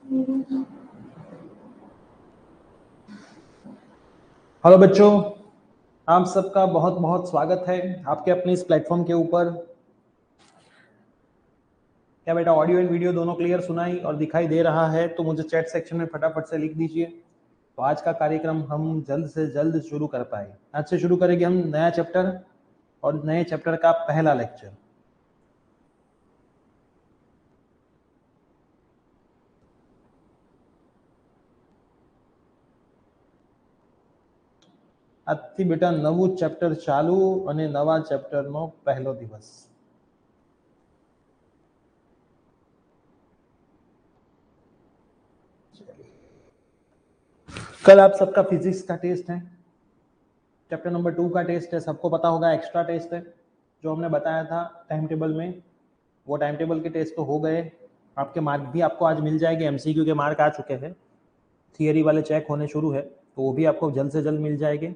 Hello बच्चों, आप सबका बहुत बहुत स्वागत है आपके अपने इस प्लेटफॉर्म के ऊपर। क्या बेटा ऑडियो एंड वीडियो दोनों क्लियर सुनाई और दिखाई दे रहा है? तो मुझे चैट सेक्शन में फटाफट से लिख दीजिए। तो आज का कार्यक्रम हम जल्द से जल्द शुरू कर पाए। आज से शुरू करेंगे हम नया चैप्टर और नए चैप्टर का पहला लेक्चर। આજથી બેટા નવું ચેપ્ટર ચાલુ અને નવા ચેપ્ટરનો પહેલો દિવસ। कल आप सबका फिजिक्स का टेस्ट है, चैप्टर नंबर 2 का टेस्ट है। सबको पता होगा एक्स्ट्रा टेस्ट है जो हमने बताया था टाइम टेबल में। वो टाइम टेबल के टेस्ट तो हो गए, आपके मार्क भी आपको आज मिल जाएंगे। एमसीक्यू के मार्क आ चुके हैं, थियरी वाले चेक होने शुरू है, तो वो भी आपको जल्द से जल्द मिल जाएंगे।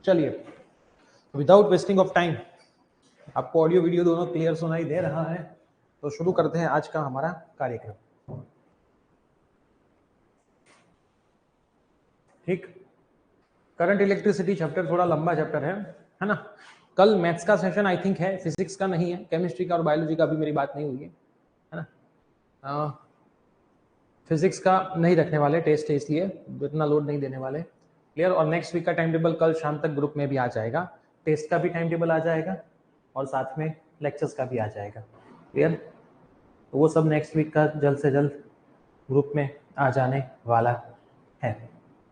चलिए, विदाउट वेस्टिंग ऑफ टाइम, आपको ऑडियो वीडियो दोनों क्लियर सुनाई दे रहा है, तो शुरू करते हैं आज का हमारा कार्यक्रम। ठीक, करंट इलेक्ट्रिसिटी चैप्टर थोड़ा लंबा चैप्टर है ना। कल मैथ्स का सेशन आई थिंक है, फिजिक्स का नहीं है। केमिस्ट्री का और बायोलॉजी का भी मेरी बात नहीं हुई है ना। फिजिक्स का नहीं रखने वाले टेस्ट है, इसलिए इतना लोड नहीं देने वाले। क्लियर। और नेक्स्ट वीक का टाइम टेबल कल शाम तक ग्रुप में भी आ जाएगा, टेस्ट का भी टाइम टेबल आ जाएगा और साथ में लेक्चर्स का भी आ जाएगा। क्लियर। तो वो सब नेक्स्ट वीक का जल्द से जल्द ग्रुप में आ जाने वाला है।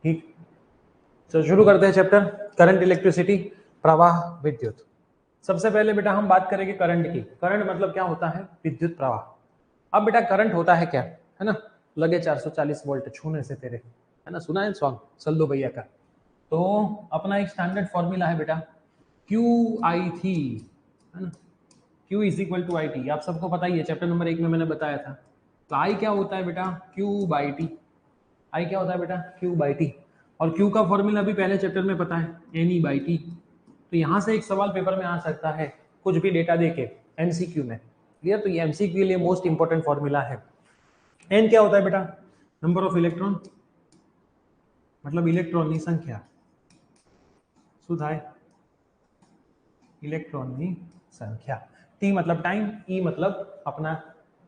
ठीक, तो शुरू करते हैं चैप्टर करंट इलेक्ट्रिसिटी, प्रवाह विद्युत। सबसे पहले बेटा हम बात करेंगे करंट की। करंट मतलब क्या होता है? विद्युत प्रवाह। अब बेटा करंट होता है क्या, है ना? लगे 440 वोल्ट छूने से तेरे, है ना, सुना है सॉन्ग सल्लू भैया का। तो अपना एक स्टैंडर्ड फॉर्मूला है बेटा, क्यू आई थी, है ना। Q is equal to I T, आप सबको पता ही है, चैप्टर नंबर 1 में मैंने बताया था। तो आई क्या होता है बेटा? Q by T. आई क्या होता है बेटा? Q by T. और क्यू का फॉर्मूला भी पहले चैप्टर में पता है, एन ई बाई टी। तो यहां से एक सवाल पेपर में आ सकता है, कुछ भी डेटा देके एमसीक्यू में। क्लियर। तो ये एमसीक्यू के लिए मोस्ट इंपॉर्टेंट फॉर्मूला है। एन क्या होता है बेटा? नंबर ऑफ इलेक्ट्रॉन, मतलब इलेक्ट्रॉन की संख्या। શું થાય? इलेक्ट्रॉन की संख्या। टी मतलब टाइम, ई मतलब अपना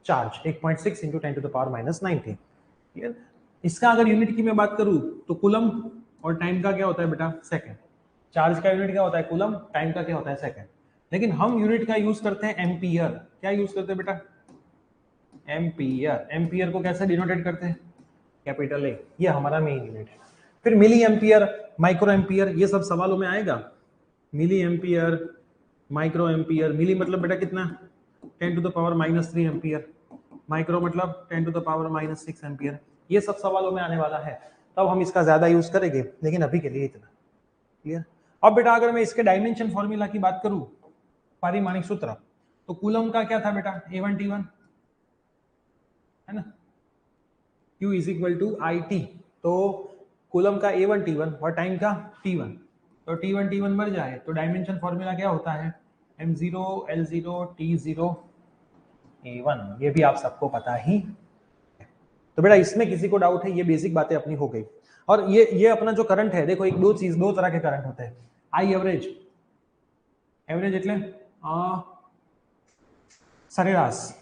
charge, 1.6 into 10 to the power minus 19। Clear. इसका अगर यूनिट की मैं बात करूं तो कूलम, और टाइम का क्या होता है बेटा? सेकंड। चार्ज का यूनिट क्या होता है? कूलम। टाइम का क्या होता है? सेकंड। लेकिन हम यूनिट का यूज करते हैं एम्पियर। क्या यूज करते हैं बेटा? एम्पियर। एम्पियर को कैसे डिनोटेट करते हैं? Capital A. ये हमारा मेन यूनिट है। फिर मिली एम्पियर, माइक्रो एम्पियर, ये सब सवालों में आएगा। Milli ampere, micro ampere. Milli मतलब बेटा कितना? 10 to the power minus 3 ampere. Micro मतलब 10 to the power minus 6 ampere. ये सब सवालों में आने वाला है, तब हम इसका ज्यादा यूज करेंगे, लेकिन अभी के लिए इतना। क्लियर। अब बेटा अगर मैं इसके डायमेंशन फॉर्मूला की बात करूं, पारिमाणिक सूत्र, तो कूलम का क्या था बेटा? A1 T1, है ना। Q is equal to I T. तो कूलम का A1 T1 और टाइम का T1, तो T1 T1 बढ़ जाए तो डायमेंशन फॉर्मूला क्या होता है? M0 L0 T0 A1। ये भी आप सबको पता ही। तो बेटा इसमें किसी को डाउट है? ये बेसिक बातें अपनी हो गई। और ये अपना जो करंट है, देखो एक दो तरह के करंट होते हैं। आई एवरेज, एवरेज એટલે सरेराश,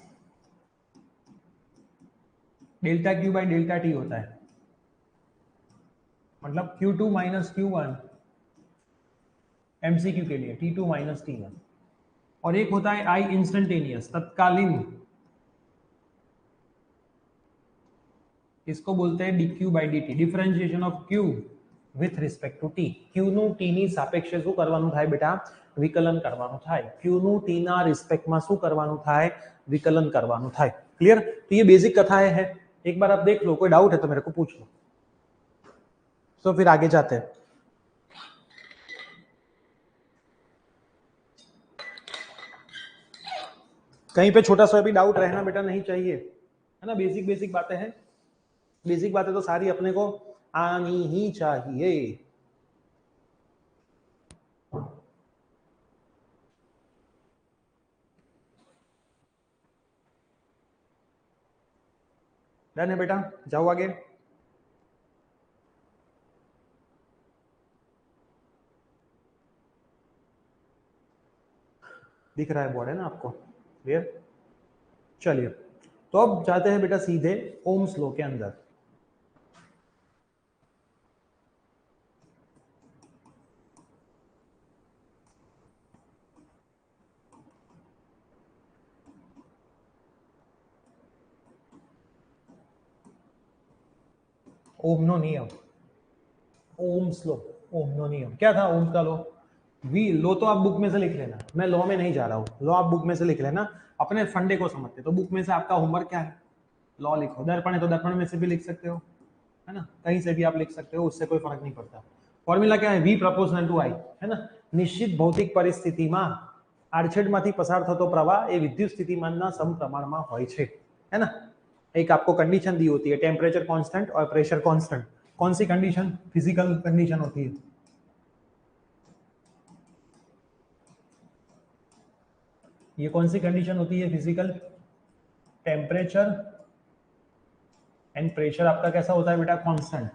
delta Q by delta T होता है, मतलब Q2 माइनस Q1 एमसीक्यू के लिए, T2 माइनस T1। और एक होता है आई इंस्टेंटेनियस, तत्कालीन, इसको बोलते हैं dq by dt, differentiation of q with respect to t। q નું t ની સાપેક્ષે શું કરવાનું થાય બેટા? વિકલન કરવાનું થાય। q નું t ના રિસ્પેક્ટમાં શું કરવાનું થાય? વિકલન કરવાનું થાય। क्लियर। तो ये बेसिक कथाएं हैं, एक बार आप देख लो, कोई डाउट है तो मेरे को पूछ लो। तो फिर आगे जाते हैं। कहीं पे छोटा सा भी डाउट रहना बेटा नहीं चाहिए, है ना। बेसिक बेसिक बातें हैं, बेसिक बातें तो सारी अपने को आनी ही चाहिए। डन है बेटा, जाओ आगे। दिख रहा है बोर्ड, है ना आपको, क्लियर। चलिए, तो अब जाते हैं बेटा सीधे ओम्स लॉ के अंदर। ओमनो नियम, ओम्स लॉ, ओमनो नियम क्या था ओम्स का लॉ? वी लो तो आप बुक में से लिख लेना, मैं लॉ में नहीं जा रहा हूँ, लॉ आप बुक में से लिख लेना, अपने फंडे को समझते। तो बुक में से आपका होमवर्क क्या है, लॉ लिखो। दर्पण है तो दर्पण में से भी लिख सकते हो, है ना, कहीं से भी आप लिख सकते हो, उससे कोई फर्क नहीं पड़ता। फॉर्मूला क्या है, v प्रोपोर्शनल टू i, है ना। निश्चित भौतिक परिस्थितिમાં આડછેદમાંથી પસાર થતો પ્રવાહ એ વિદ્યુત સ્થિતિમાનના સમપ્રમાણમાં હોય છે, है ना। एक आपको कंडीशन दी होती है, टेम्परेचर कांस्टेंट और प्रेशर कांस्टेंट। कौन सी कंडीशन, फिजिकल कंडीशन होती है। ये कौन सी कंडीशन होती है, फिजिकल। टेम्परेचर एंड प्रेशर आपका कैसा होता है बेटा, कांस्टेंट।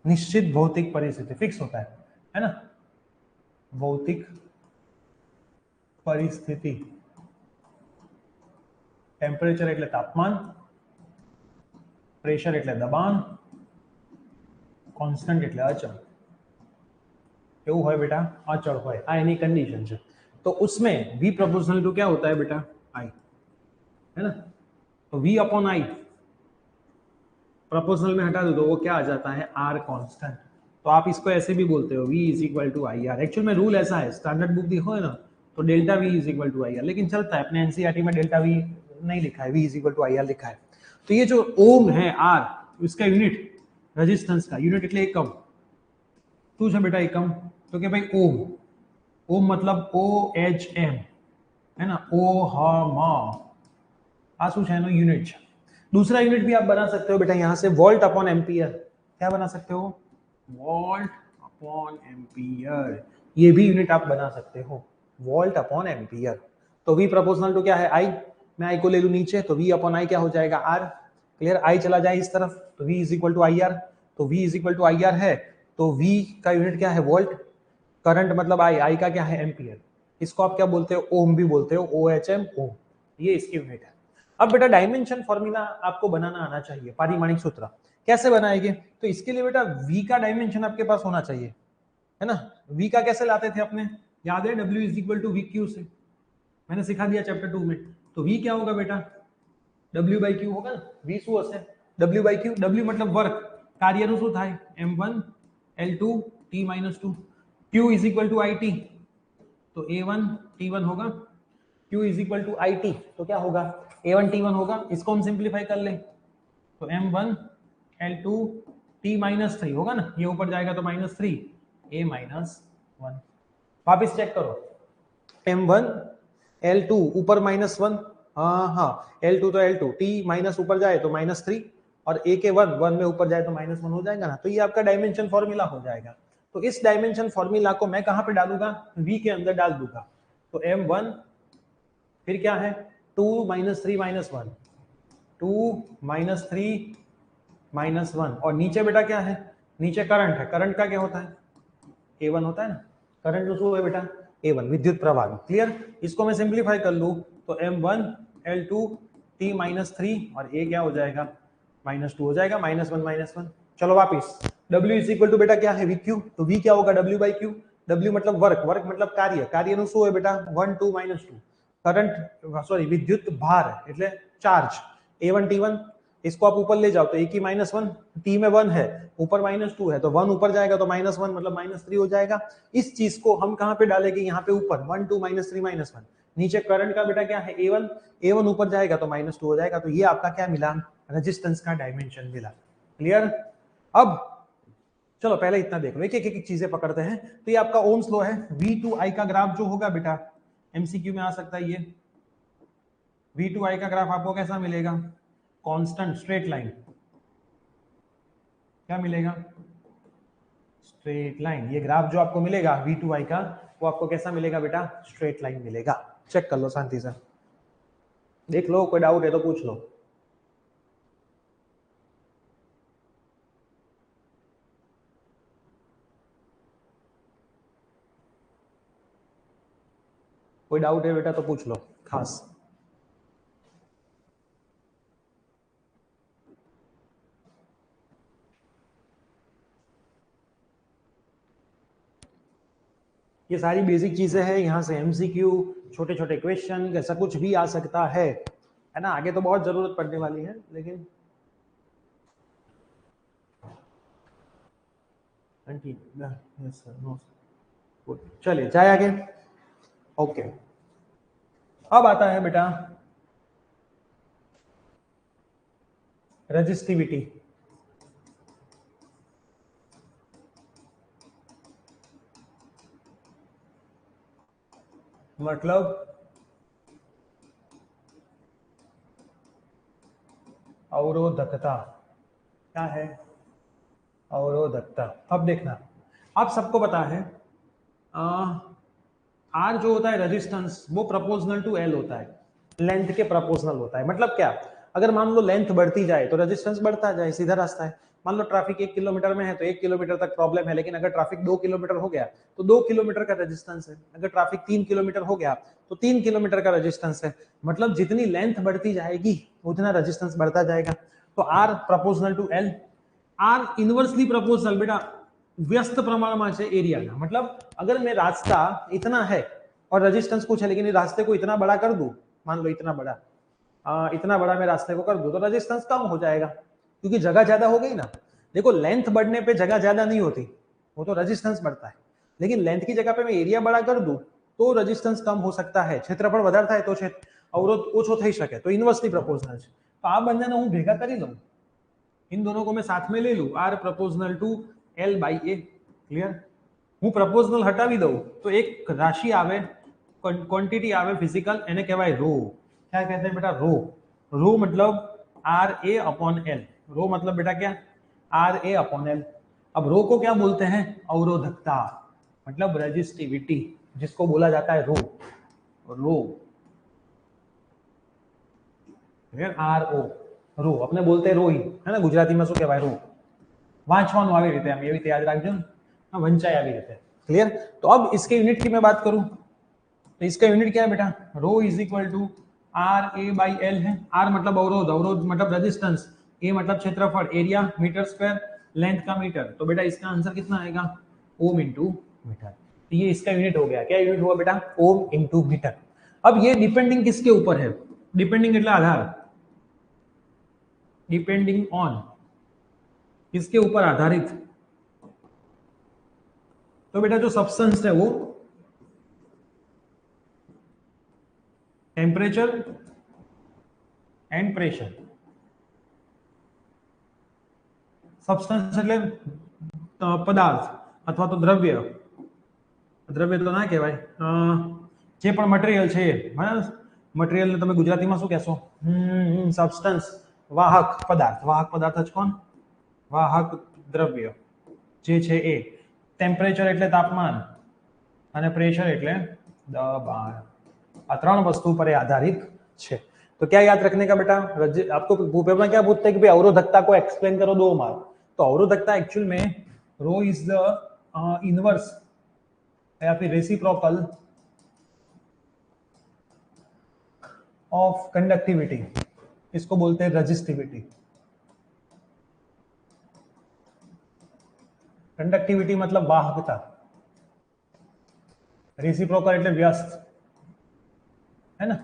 निश्चित भौतिक परिस्थिति, फिक्स होता है ना। भौतिक परिस्थिति, टेम्परेचर એટલે તાપમાન, પ્રેશર એટલે દબાણ, કોન્સ્ટન્ટ એટલે અચળ। કેવું હોય બેટા, અચળ હોય, આ એની कंडीशन છે। तो उसमें v प्रोपोर्शनल टू क्या होता है बेटा, i, है ना। तो v अपॉन i प्रोपोर्शनल में हटा दो तो वो क्या आ जाता है, r कांस्टेंट। तो आप इसको ऐसे भी बोलते हो, v is equal to I R. Actual में रूल ऐसा है, स्टैंडर्ड बुक देखो है ना, तो delta v is equal to I R, लेकिन चलता है, अपने एनसीईआरटी में डेल्टा v नहीं लिखा है, v is equal to I R लिखा है। तो ये जो ओम है r, इसका यूनिट रेजिस्टेंस का यूनिट એટલે એકમ। શું છે બેટા એકમ, तो कि भाई ओम, ओम मतलब OHM, है ना, ओहम, आ શું છે એનો यूनिट છે। दूसरा यूनिट भी आप बना सकते हो बेटा यहाँ से, वोल्ट अपॉन एम्पियर। क्या बना सकते हो, वोल्ट अपॉन एम्पियर, ये भी यूनिट आप बना सकते हो, वोल्ट अपॉन एम्पियर। तो v प्रोपोर्शनल टू क्या है, i, मैं i को ले लूं नीचे, तो v अपॉन i क्या हो जाएगा, r। क्लियर, i चला जाए इस तरफ तो v is equal to I R. तो v is equal to I R है, तो v का यूनिट क्या है, वोल्ट। करंट मतलब i का क्या है, एम्पियर। इसको आप क्या बोलते हो, ओम भी बोलते हो, OHM, ओम, ये इसकी यूनिट है। अब बेटा डायमेंशन फॉर्मूला आपको बनाना आना चाहिए, पारिमाणिक सूत्र कैसे बनाएंगे। तो इसके लिए बेटा v का डायमेंशन आपके पास होना चाहिए, है ना। v का कैसे लाते थे अपने, याद है, w is equal to V Q से, मैंने सिखा दिया चैप्टर 2 में। तो v क्या होगा बेटा, w बाई क्यू होगा ना, v શું હશે, w बाई क्यू। w मतलब वर्क, કાર્યનું શું થાય, m1 l2 t - 2, q is equal to it, तो a1 t1 होगा, q is equal to it, तो क्या होगा, a1 t1 होगा। इसको हम सिंप्लीफाई कर ले, तो m1 l2 t - 3 होगा ना, ये ऊपर जाएगा तो -3 a -1। वापिस चेक करो, m1 l2 ऊपर -1, हाँ l2 तो l2, t माइनस ऊपर जाए तो -3, और a के 1 में ऊपर जाए तो -1 हो जाएगा ना। तो ये आपका डायमेंशन फॉर्मूला हो जाएगा। तो इस डायमेंशन फॉर्मूला को मैं कहां पे डालूंगा, v के अंदर डाल दूंगा। तो m1 फिर क्या है, 2 - 3 - 1, 2 - 3 - 1, और नीचे बेटा क्या है, नीचे करंट है। करंट का क्या होता है, a1 होता है ना, करंट जो है बेटा a1, विद्युत प्रवाह। क्लियर, इसको मैं सिंप्लीफाई कर लूं तो m1 l2 t - 3 और a क्या हो जाएगा, -2 हो जाएगा, -1 - 1। चलो वापिस, w इज इक्वल टू बेटा क्या है, vq, तो v क्या होगा, w बाई क्यू। w मतलब वर्क, वर्क मतलब कार्य, કાર્યનું શું હોય બેટા 1 2 -2, करंट सॉरी विद्युत भार એટલે चार्ज a1 t1, इसको आप ऊपर ले जाओ तो a की -1, t में 1 है, ऊपर -2 है, तो 1 ऊपर जाएगा तो -1 मतलब -3 हो जाएगा। इस चीज को हम कहां पे डालेंगे, यहाँ पे ऊपर 1 2 -3 -1। नीचे करंट का बेटा क्या है, a1, a1 ऊपर जाएगा तो -2 हो जाएगा। तो ये आपका क्या मिला, रेजिस्टेंस का डायमेंशन मिला। क्लियर। अब चलो पहले इतना देख लो, एक एक चीजें पकड़ते हैं। तो ये आपका ओम्स लॉ है। V2I का ग्राफ जो होगा बेटा, MCQ में आ सकता है ये। V2I का ग्राफ आपको कैसा मिलेगा? Constant straight line. क्या मिलेगा? Straight line. ये ग्राफ जो आपको मिलेगा V2I का, वो आपको कैसा मिलेगा बेटा? स्ट्रेट लाइन मिलेगा। चेक कर लो शांति से, देख लो, कोई डाउट है तो पूछ लो। कोई डाउट है बेटा तो पूछ लो खास। ये सारी बेसिक चीजें हैं, यहाँ से MCQ, छोटे छोटे क्वेश्चन, ऐसा कुछ भी आ सकता है ना। आगे तो बहुत जरूरत पड़ने वाली है, लेकिन चलिए जाए आगे। ओके, अब आता है बेटा रेजिस्टिविटी। मतलब अवरोधकता। क्या है? अवरोधकता। अब देखना, आप सबको पता है आर जो होता है रेजिस्टेंस, वो प्रोपोर्शनल टू एल होता है, लेंथ के प्रोपोर्शनल होता है। मतलब क्या? अगर मान लो लेंथ बढ़ती जाए तो रेजिस्टेंस बढ़ता जाए, सीधा रास्ता है। मान लो ट्रैफिक 1 किलोमीटर में है तो 1 किलोमीटर तक प्रॉब्लम है, लेकिन अगर ट्रैफिक 2 किलोमीटर हो गया तो 2 किलोमीटर का रेजिस्टेंस है। अगर ट्रैफिक 3 किलोमीटर हो गया तो 3 किलोमीटर का रेजिस्टेंस है। मतलब जितनी लेंथ बढ़ती जाएगी उतना रेजिस्टेंस बढ़ता जाएगा। तो R proportional to L. R inversely proportional बेटा व्यस्त प्रमाणમાં છે એરિયાના। मतलब अगर मैं रास्ता इतना है और रेजिस्टेंस कुछ है, लेकिन रास्ते को इतना बड़ा कर दूं, मान लो इतना बड़ा मैं रास्ते को कर दूं, तो रेजिस्टेंस कम हो जाएगा, क्योंकि जगह ज्यादा हो गई ना। देखो लेंथ बढ़ने पे जगह ज्यादा नहीं होती, वो तो रेजिस्टेंस बढ़ता है। लेकिन लेंथ की जगह पे मैं एरिया बड़ा कर दूं तो रेजिस्टेंस कम हो सकता है। क्षेत्रफળ વધારે થાય તો અવરોધ ઓછો થઈ શકે, तो इनवर्सली प्रोपोर्शनल છે। तो આ બંનેને હું ભેગા કરી લઉં, इन दोनों को मैं साथ में ले लूं, R proportional to L by A. Clear? હું પ્રોપોર્શનલ હટાવી દઉં તો એક રાશિ આવે, क्वांटिटी आवे फिजिकल, એને કહેવાય રો। क्या कहते हैं बेटा? रो। रो मतलब R A upon L. Rho मतलब बेटा क्या? R A upon L. अब रो को क्या बोलते हैं? अवरोधकता, मतलब रेजिस्टिविटी, जिसको बोला जाता है रो। रो आर ओ, रो अपने बोलते हैं रो ही है ना। गुजराती में શું કહેવાય? રો। વાંચવાનું આવી રીતે, આમ એવી રીતે યાદ રાખજો ને, વંચાય આવી રીતે। क्लियर? तो अब इसके यूनिट की मैं बात करूं तो इसका यूनिट क्या है बेटा? Rho is equal to R A by L है। आर मतलब अवरोध, अवरोध मतलब रेजिस्टेंस, ए मतलब क्षेत्रफल, एरिया मीटर स्क्वायर, लेंथ का मीटर। तो बेटा इसका आंसर कितना आएगा? Ohm into meter. तो ये इसका यूनिट हो गया। क्या यूनिट हुआ बेटा? Ohm into metre. अब ये डिपेंडिंग किसके ऊपर है? डिपेंडिंग એટલે आधार, डिपेंडिंग ऑन, किसके ऊपर आधारित? तो बेटा जो सब्सटेंस है वो टेम्परेचर एंड प्रेशर। सब्सटेंस એટલે પદાર્થ અથવા તો દ્રવ્ય, દ્રવ્ય તો ના કહેવાય, જે પણ મટીરીયલ છે બરાબર। મટીરીયલ ને તમે ગુજરાતીમાં શું કહેશો? સબસ્ટન્સ, વાહક પદાર્થ। વાહક પદાર્થ જ કોણ? વાહક દ્રવ્ય જે છે એ। ટેમ્પરેચર એટલે તાપમાન અને પ્રેશર એટલે દબાણ। આ ત્રણ વસ્તુ પર આધારિત છે। तो क्या याद रखने का बेटा? आपको पेपर में क्या पूछते हैं कि भाई अवरोधकता को एक्सप्लेन करो 2 मार्क। तो अवरोधकता एक्चुअल में रो इज द इनवर्स या फिर रेसिप्रोकल ऑफ कंडक्टिविटी, इसको बोलते हैं रेजिस्टिविटी। कंडक्टिविटी मतलब वाहकता, रेसिप्रोकल એટલે વ્યસ્ત है ना।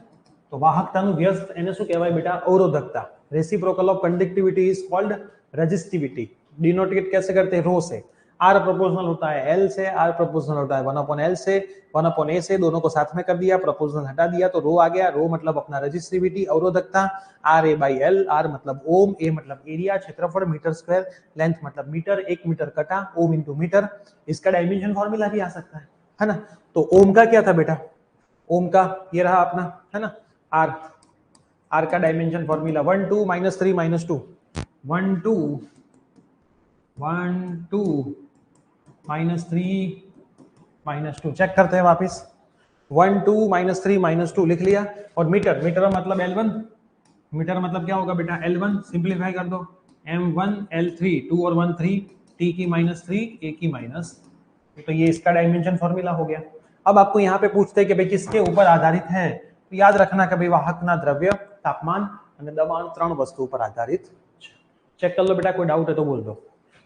तो वाहकताનું વ્યસ્ત એને શું કહેવાય बेटा? अवरोधकता। Reciprocal of conductivity is called resistivity. Denote कैसे करते हैं? रो से। आर प्रोपोर्शनल होता है एल से, आर प्रोपोर्शनल होता है 1/L से, 1/A से, दोनों को साथ में कर दिया, प्रोपोर्शनल हटा दिया तो रो आ गया। रो मतलब अपना रेजिस्टिविटी, अवरोधकता, RA/L, आर मतलब ओम, ए मतलब एरिया, क्षेत्रफल मीटर स्क्वायर, लेंथ मतलब मीटर, 1 मीटर कटा, ओम इंटू मीटर। इसका डायमेंशन फॉर्मूला भी आ सकता है ना। तो ओम का क्या था बेटा, ओम का ये रहा अपना, है ना, आर। आर का डायमेंशन फॉर्मूला 1 2 -3 -2, 1 2 1 2 -3 -2। चेक करते हैं वापस, 1 2 -3 -2 लिख लिया। और मीटर, मीटर मतलब L1, मीटर मतलब क्या होगा बेटा L1, सिंप्लीफाई कर दो, M1 L3, 2 और 1 3, T की -3, A की माइनस, तो ये इसका डायमेंशन फॉर्मूला हो गया। अब आपको यहाँ पे पूछते हैं कि भाई किसके ऊपर आधारित है, तो याद रखना कभी वाहक ना द्रव्य, तापमान और दबाव, 3 वस्तुओं पर आधारित। चेक कर लो बेटा, कोई डाउट है तो बोल दो।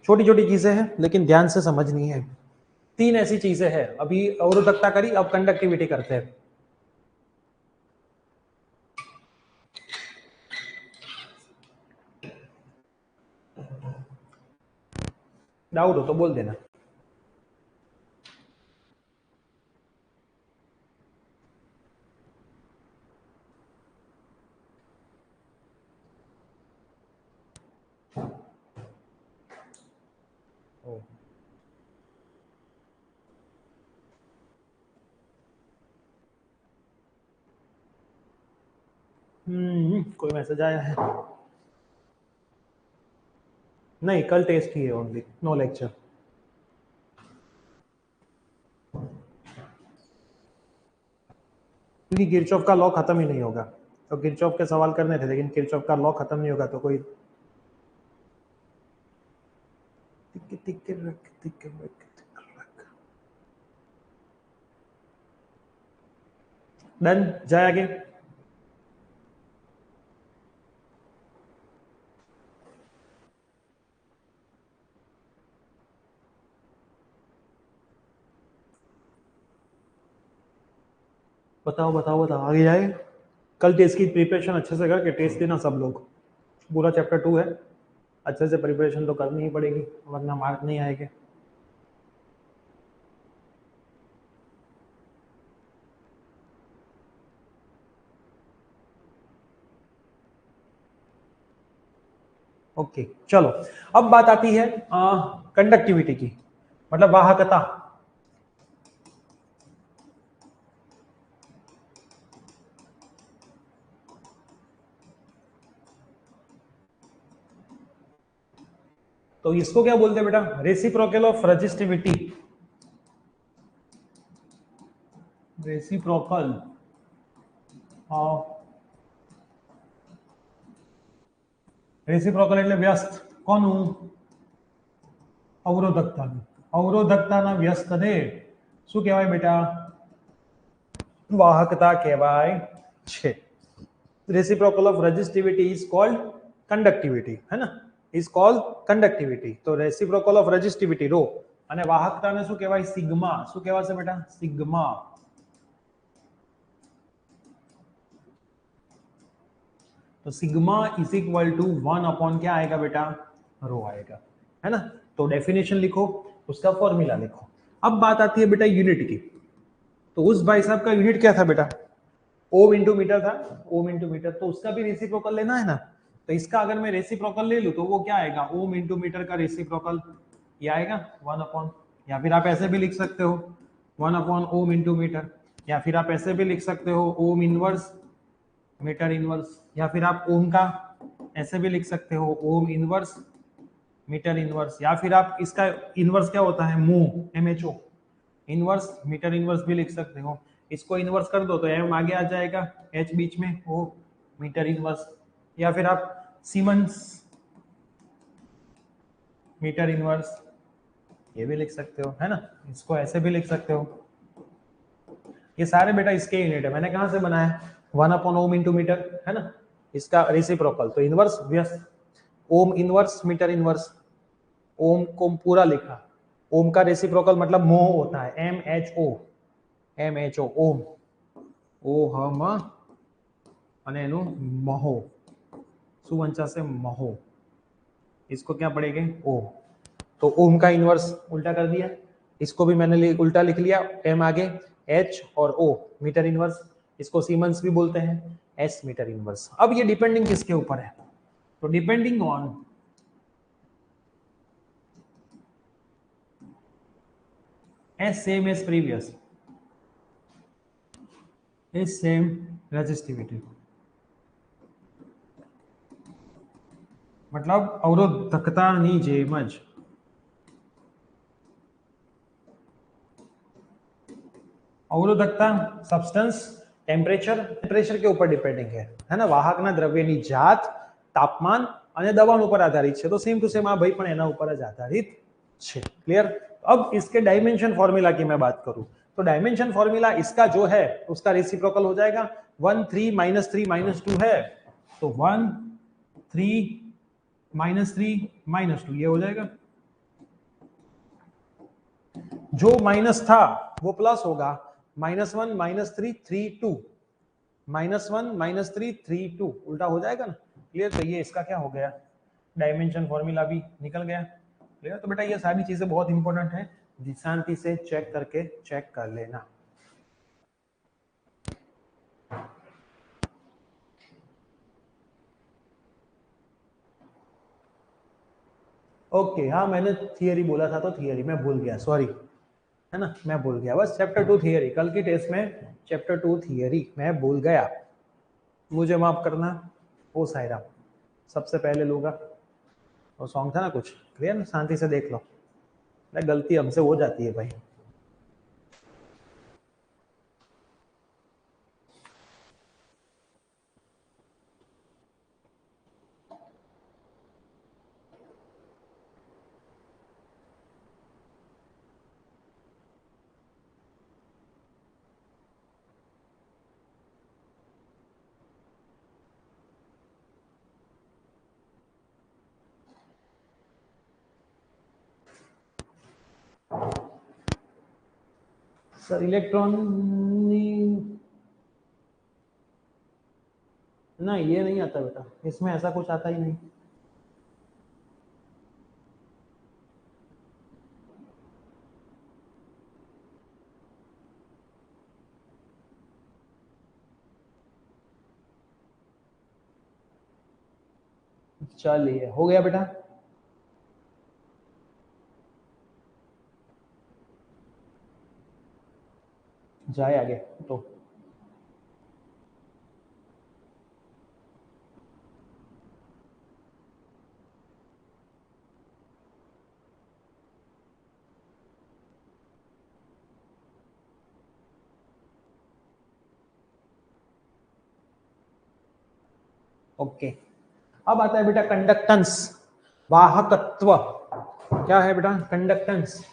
छोटी छोटी चीजें हैं लेकिन ध्यान से समझनी है। 3 ऐसी चीजें हैं, अभी अवरोधकता करी, अब कंडक्टिविटी करते हैं। डाउट हो तो बोल देना। कोई मैसेज आया है? नहीं, कल टेस्ट ही है ओनली, नो लेक्चर। क्योंकि किरचॉफ का लॉ खत्म ही नहीं होगा, तो किरचॉफ के सवाल करने थे लेकिन किरचॉफ का लॉ खत्म नहीं होगा तो कोई डन जाए आगे। बताओ बताओ बताओ, आगे जाए। कल टेस्ट की प्रिपरेशन अच्छे से करके टेस्ट देना सब लोग, पूरा चैप्टर 2 है, अच्छे से प्रिपरेशन तो करनी ही पड़ेगी वरना मार्क नहीं आएंगे। ओके चलो, अब बात आती है कंडक्टिविटी की, मतलब वाहकता। तो इसको क्या बोलते हैं बेटा, reciprocal of resistivity, reciprocal of, reciprocal એટલે વ્યસ્ત કોનું, અવરોધકતાનું, અવરોધકતાના વ્યસ્તને શું કહેવાય બેટા, વાહકતા કહેવાય છે। Reciprocal of resistivity is called conductivity, है ना, ઇઝ કોલ્ડ કંડક્ટિવિટી। તો રેસિપ્રોકલ ઓફ રેઝિસ્ટિવિટી રો અને વાહકતાને શું કહેવાય, સિગ્મા। શું કહેવાશે બેટા, સિગ્મા। तो सिग्मा इज इक्वल टू 1 क्या आएगा बेटा, रो आएगा, है ना। तो डेफिनेशन लिखो, उसका फॉर्मूला लिखो। अब बात आती है बेटा यूनिट की, तो उस भाई साहब का यूनिट क्या था बेटा, ओम इंटू मीटर था, ओम इंटू मीटर, तो उसका भी रेसिप्रोकल लेना है ना। तो इसका अगर मैं रेसिप्रोकल ले लूं तो वो क्या आएगा, ओम इंटू मीटर का रेसिप्रोकल ये आएगा 1 या फिर आप ऐसे भी लिख सकते हो 1 ओम इंटू मीटर, या फिर आप ऐसे भी लिख सकते हो ओम इनवर्स मीटर इनवर्स, या फिर आप ओम का ऐसे भी लिख सकते हो ओम इनवर्स मीटर इनवर्स, या फिर आप इसका इनवर्स क्या होता है, मो, MHO, इनवर्स मीटर इनवर्स भी लिख सकते हो। इसको इनवर्स कर दो तो एम आगे आ जाएगा, एच बीच में, ओ मीटर इनवर्स, या फिर आप सीमेंस मीटर इनवर्स ये भी लिख सकते हो, है ना। इसको ऐसे भी लिख सकते हो। ये सारे बेटा इसके यूनिट है, मैंने कहां से बनाया, 1/ओम इंटू मीटर, है ना। इसका रेसिप्रोकल तो इनवर्स व्यस्त, ओम इनवर्स मीटर इनवर्स, ओम को पूरा लिखा, ओम का रेसिप्रोकल मतलब मोह होता है, MHO ओम, ओहम અને એનું મહો, શું વંચાશે, મહો, इसको क्या पढ़ेंगे, ओ। तो ओम का इनवर्स उल्टा कर दिया, इसको भी मैंने उल्टा लिख लिया, एम आगे, एच और ओ मीटर इनवर्स, इसको सीमेंस भी बोलते हैं, एस मीटर इनवर्स। अब ये डिपेंडिंग किसके ऊपर है, तो depending on as same as previous, as same resistivity, मतलब अवरोधकतानी જેમ જ अवरोधकता सब्सटेंस टेम्परेचर के ऊपर डिपेंडिंग है ना, વાહકના દ્રવ્યની જાત, તાપમાન અને દબાણ ઉપર આધારિત છે, તો સેમ ટુ સેમ આ ભાઈ પણ એના ઉપર જ આધારિત છે। क्लियर। अब इसके डायमेंशन फॉर्मूला की मैं बात करूं तो डायमेंशन फॉर्मूला इसका जो है उसका रेसिप्रोकल हो जाएगा, 1 3 -3 -2 है, तो 1 3 -3 -2 ये हो जाएगा, जो माइनस था वो प्लस होगा, -1 -3 3 2, -1 -3 3 2 उल्टा हो जाएगा ना। क्लियर। तो ये इसका क्या हो गया, डायमेंशन फॉर्मूला भी निकल गया। क्लियर। तो बेटा ये सारी चीजें बहुत इंपॉर्टेंट है, शांति से चेक करके चेक कर लेना। ओके हाँ मैंने थियरी बोला था, तो थियरी मैं भूल गया, सॉरी, है ना, मैं भूल गया, बस चैप्टर 2 थियरी, कल की टेस्ट में चैप्टर 2 थियरी मैं भूल गया, मुझे माफ करना। ओ सायरा सबसे पहले लूंगा, वो सॉन्ग था ना कुछ। क्लियर ना, शांति से देख लो, गलती हमसे हो जाती है भाई। सर इलेक्ट्रॉन ना, ये नहीं आता बेटा, इसमें ऐसा कुछ आता ही नहीं। चलिए हो गया बेटा, जाए आगे तो। ओके अब आता है बेटा कंडक्टेंस, वाहकत्व। क्या है बेटा कंडक्टेंस,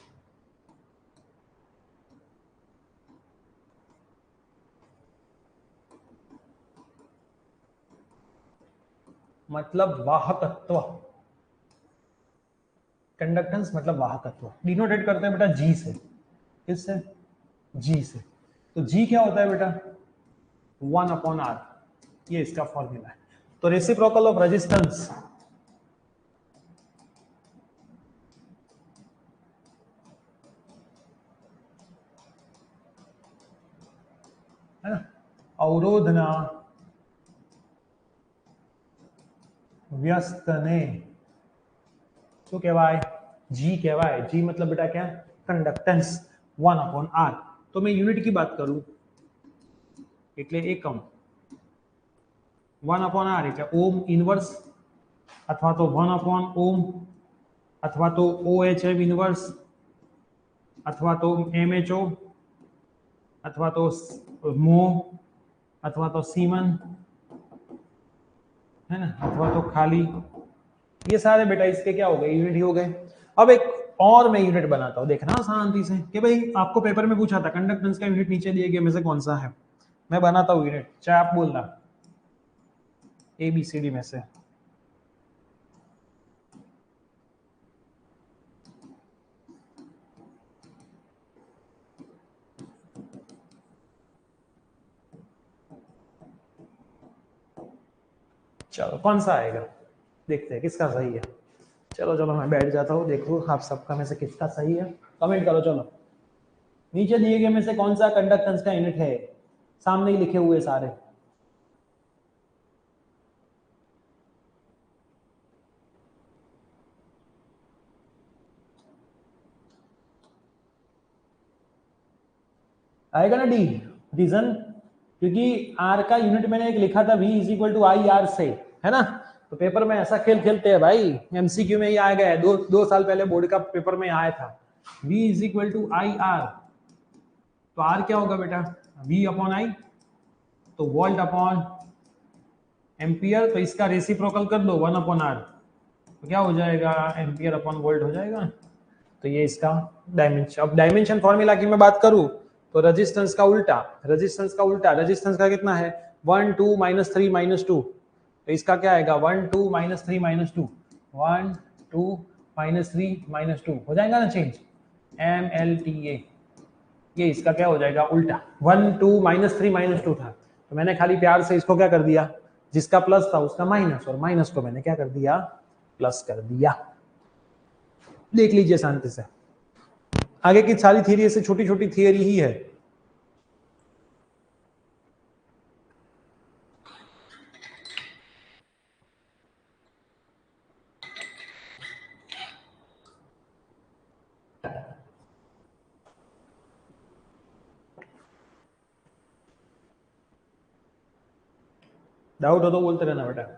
मतलब वाहकत्व, कंडक्टेंस मतलब वाहकत्व, डिनोटेट करते हैं बेटा जी से, किससे, जी से। तो जी क्या होता है बेटा, 1/r, ये इसका फॉर्मूला है। तो रेसिप्रोकल ऑफ रेजिस्टेंस, है ना, अवरोधना व्यस्तने શું કહેવાય, जी કહેવાય। जी मतलब बेटा क्या, कंडक्टेंस 1/r। तो मैं यूनिट की बात करूं એટલે એકમ, 1/r એટલે ઓમ ઇનવર્સ, અથવા તો 1/ઓમ, અથવા તો OHM ઇનવર્સ, અથવા તો MHO, અથવા તો મો, અથવા तो सीमन, है ना, अथवा तो खाली, ये सारे बेटा इसके क्या हो गए, यूनिट ही हो गए। अब एक और मैं यूनिट बनाता हूं, देखना शांति से कि भाई आपको पेपर में पूछा था कंडक्टेंस का यूनिट नीचे दिए गए में से कौन सा है, मैं बनाता हूं यूनिट, चाहे आप बोलना ABCD में से। चलो कौन सा आएगा, देखते हैं किसका सही है। चलो चलो मैं बैठ जाता हूँ, देखो आप सबका में से कितना सही है, कमेंट करो। चलो नीचे दिए गए में से कौन सा कंडक्टेंस का यूनिट है, सामने ही लिखे हुए सारे। आएगा ना डी। रीजन क्योंकि आर का यूनिट मैंने एक लिखा था, v is equal to I R से, है ना। तो पेपर में ऐसा खेल खेलते हैं भाई, एमसीक्यू में ही आ गया है, दो साल पहले बोर्ड का पेपर में आया था, v is equal to I R. तो आर क्या होगा बेटा, v अपॉन आई, तो वोल्ट अपॉन एम्पियर, तो इसका रेसिप्रोकल कर दो 1 अपॉन आर, तो क्या हो जाएगा, एम्पियर अपॉन वोल्ट हो जाएगा। तो ये इसका डायमेंशन। अब डायमेंशन फॉर्मूला की मैं बात करूं तो रेजिस्टेंस का उल्टा, रेजिस्टेंस का उल्टा, रेजिस्टेंस का कितना है 1 2 -3 -2, तो इसका क्या आएगा 1 2 -3 -2, 1 2 -3 -2 हो जाएगा ना चेंज, MLTA। ये इसका क्या हो जाएगा उल्टा, 1 2 -3 -2 था, तो मैंने खाली प्यार से इसको क्या कर दिया, जिसका प्लस था उसका माइनस, और माइनस को मैंने क्या कर दिया प्लस कर दिया। देख लीजिए शांति से, आगे की सारी थियरी ऐसे छोटी छोटी थियरी ही है। डाउट हो तो बोलते रहना बेटा।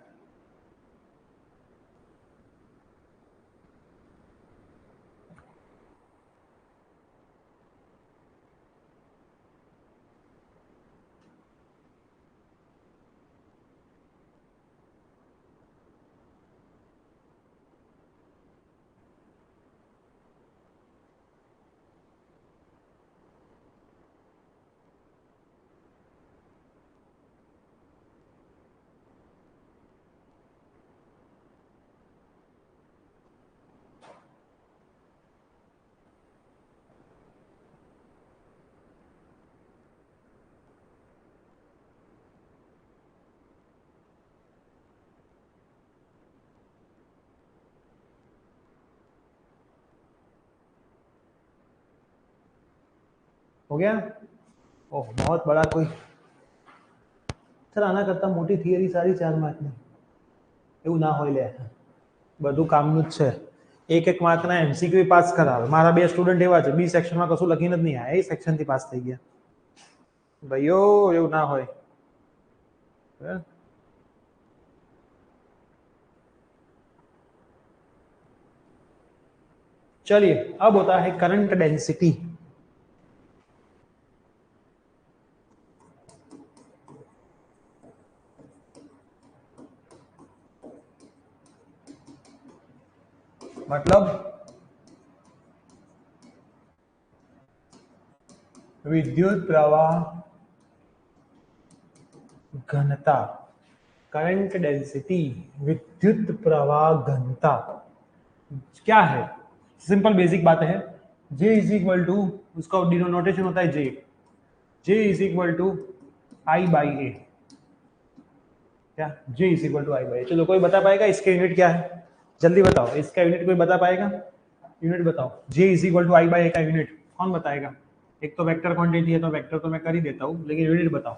हो गया, ओह बहुत बड़ा कोई सर आना करता मोटी थियरी सारी 4 मार्क में એવું ના હોય લે, બધું કામનું જ છે। એક એક માર્કના એમસીક્યુ પાસ કરાવે, મારા બે સ્ટુડન્ટ એવા છે બી સેક્શનમાં કશું લખીને જ નહીં આયા, એ સેક્શનથી પાસ થઈ ગયા ભાઈઓ, એવું ના હોય। चलिए अब होता है करंट डेंसिटी। मतलब विद्युत प्रवाह घनता, करंट डेंसिटी विद्युत प्रवाह घनता क्या है, सिंपल बेसिक बात है, J इज इक्वल टू, उसका डिनोटेशन होता है J is equal to I by A, क्या J is equal to I by A. चलो कोई बता पाएगा इसका यूनिट क्या है, जल्दी बताओ इसका यूनिट कोई बता पाएगा, यूनिट बताओ J is equal to I by A का यूनिट कौन बताएगा। एक तो वेक्टर क्वांटिटी है तो वेक्टर तो मैं कर ही देता हूँ, लेकिन यूनिट बताओ,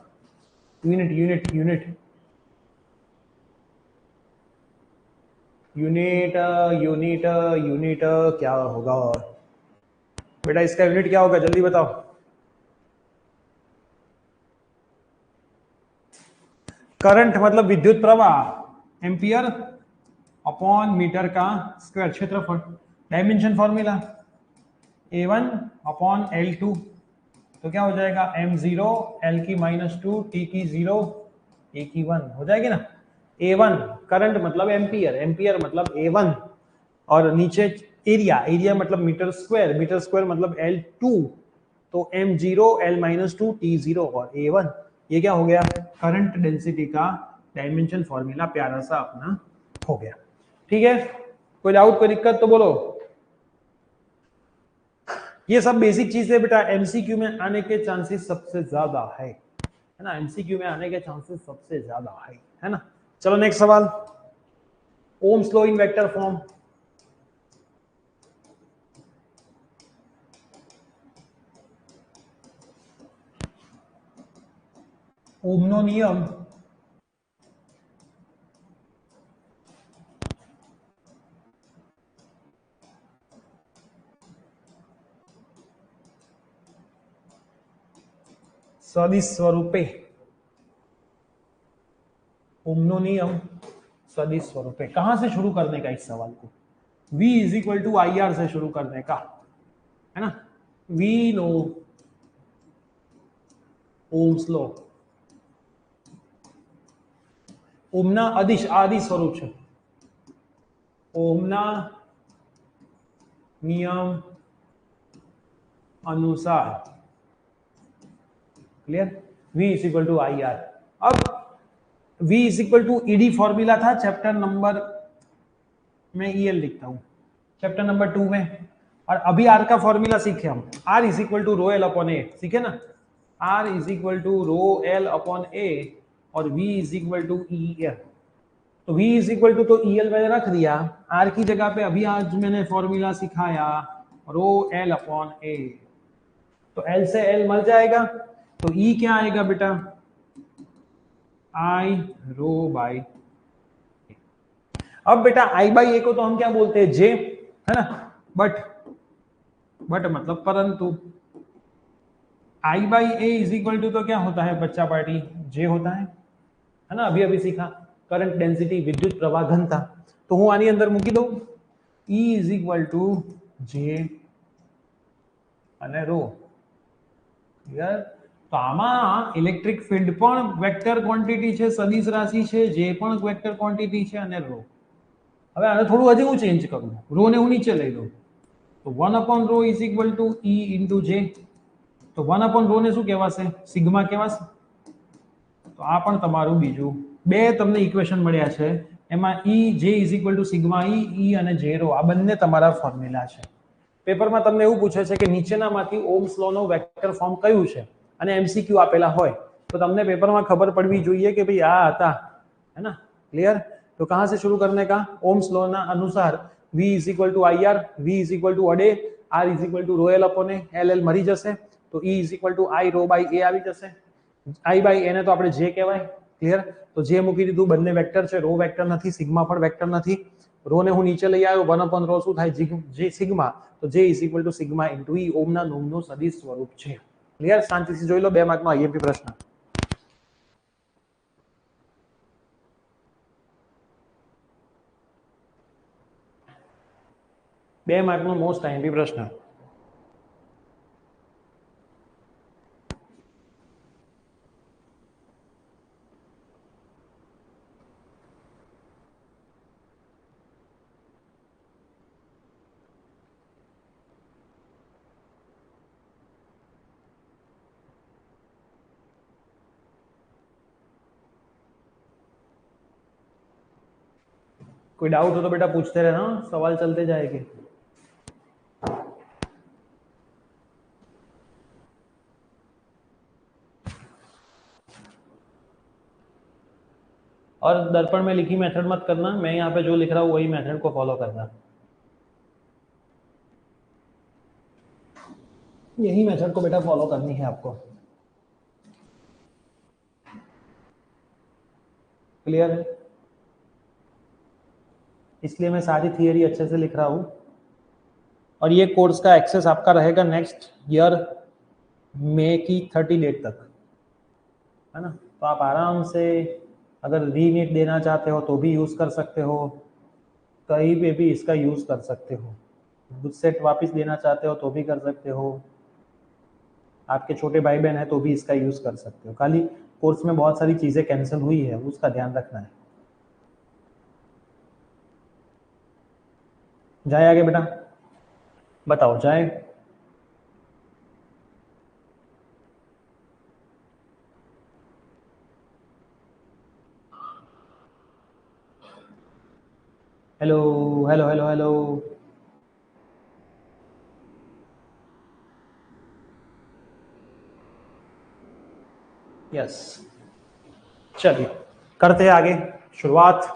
unit unit unit unit unit unit क्या होगा बेटा, इसका यूनिट क्या होगा जल्दी बताओ। करंट मतलब विद्युत प्रवाह, एम्पियर अपॉन मीटर का स्क्वायर, क्षेत्रफल, dimension formula A1 upon L2, तो क्या हो जाएगा M0 L की -2 T की 0 A की 1 हो जाएगी ना। A1 करंट मतलब एम्पियर, एम्पियर मतलब A1, और नीचे एरिया, एरिया मतलब मीटर स्क्वायर, मीटर स्क्वायर मतलब L2, तो M0 L -2 T0 और A1, ये क्या हो गया करंट डेंसिटी का डायमेंशन फॉर्मूला प्यारा सा अपना हो गया। ठीक है, कोई डाउट कोई दिक्कत तो बोलो। ये सब बेसिक चीज है बेटा, एमसीक्यू में आने के चांसेस सबसे ज्यादा है ना, एमसीक्यू में आने के चांसेस सबसे ज्यादा है ना। चलो नेक्स्ट सवाल, Ohm's law in vector form. ઓમનો નિયમ सदिश स्वरूपे, ओमनो नियम सदिश स्वरूपे। कहां से शुरू करने का इस सवाल को? V is equal to I R से शुरू करने का है ना। V नो ओम्स लो, ओमना अदिश आदि स्वरूप है, ओमना नियम अनुसार, clear. V is equal to I R. अब V is equal to ED formula था चैप्टर नंबर, मैं EL लिखता हूं, चैप्टर नंबर 2 में। और अभी आर का फॉर्मूला सीखे हम, R is equal to rho L upon A, सीखे ना। R is equal to rho L upon A और V is equal to E L. तो V इज इक्वल टू तो EL मैंने रख दिया, आर की जगह पे अभी आज मैंने फॉर्मूला सिखाया रो एल अपॉन ए। तो L से L मल जाएगा, तो E क्या आएगा बेटा, आई रो बाई। अब बेटा आई बाई ए को तो हम क्या बोलते हैं, जे, है ना। बट मतलब परंतु I by A is equal to तो क्या होता है बच्चा पार्टी, जे होता है ना। अभी अभी सीखा करंट डेंसिटी, विद्युत प्रवाह घनता। तो हूँ आनी अंदर मूकी दो, E इज इक्वल टू जे અને રો, ક્લિયર। તો આમાં ઇલેક્ટ્રિક ફિલ્ડ પણ વેક્ટર ક્વોન્ટિટી છે, સદિશ રાશિ છે, જે પણ વેક્ટર ક્વોન્ટિટી છે અને રો। હવે આને થોડું હજી હું ચેન્જ કરું, રો ને હું નીચે લઈ લઉં, તો 1 upon rho is equal to E into J. तो 1 अपॉन रो ने શું કહેવાશે, સિગ્મા કહેવાશે। તો આ પણ તમારું બીજું બે તમને ઇક્વેશન મળ્યા છે, એમાં E J is equal to sigma E અને J રો, આ બંને તમારા ફોર્મ્યુલા છે। પેપરમાં તમને એવું પૂછે છે કે નીચેનામાંથી ઓહ્મ્સ લો નો વેક્ટર ફોર્મ કયું છે અને એમસીક્યુ આપેલા હોય તો તમને પેપરમાં ખબર પડવી જોઈએ કે ભાઈ આ હતા, है ना, क्लियर। तो कहां से शुरू करने का, ओम्स लॉ ना अनुसार V is equal to I R, V is equal to अडे, R is equal to rho L upon A, L L मरी जશે, तो E is equal to I rho by A આવી જશે। आई बाई ए ने तो આપણે J કહેવાય, ક્લિયર। તો J મૂકી દીધું, બંને વેક્ટર છે, રો વેક્ટર નથી, સિગ્મા પણ વેક્ટર નથી। રો ने હું નીચે લઈ આવ્યો, 1 अपॉन रो શું થાય, J સિગ્મા, तो J is equal to sigma into E, ओमना नोमनो सदिश स्वरूप છે, क्लियर। શાંતિથી જોઈ લો, 2 માર્કનો આઈએમપી પ્રશ્ન। 2 માર્કનો મોસ્ટ આઈએમપી પ્રશ્ન। कोई डाउट हो तो बेटा पूछते रहना, सवाल चलते जाएंगे। और दर्पण में लिखी मेथड मत करना, मैं यहाँ पे जो लिख रहा हूँ वही मेथड को फॉलो करना, यही मेथड को बेटा फॉलो करनी है आपको, क्लियर है। इसलिए मैं सारी थियरी अच्छे से लिख रहा हूँ। और ये कोर्स का एक्सेस आपका रहेगा नेक्स्ट ईयर मई की 30 डेट तक, है ना। तो आप आराम से अगर रीनीट देना चाहते हो तो भी यूज़ कर सकते हो, कहीं पे भी इसका यूज़ कर सकते हो, बुकसेट वापस देना चाहते हो तो भी कर सकते हो, आपके छोटे भाई बहन है तो भी इसका यूज़ कर सकते हो। खाली कोर्स में बहुत सारी चीज़ें कैंसिल हुई है, उसका ध्यान रखना है। जाए आगे बेटा, बताओ जाए। Hello hello hello hello, yes, चलिए करते हैं आगे शुरुआत।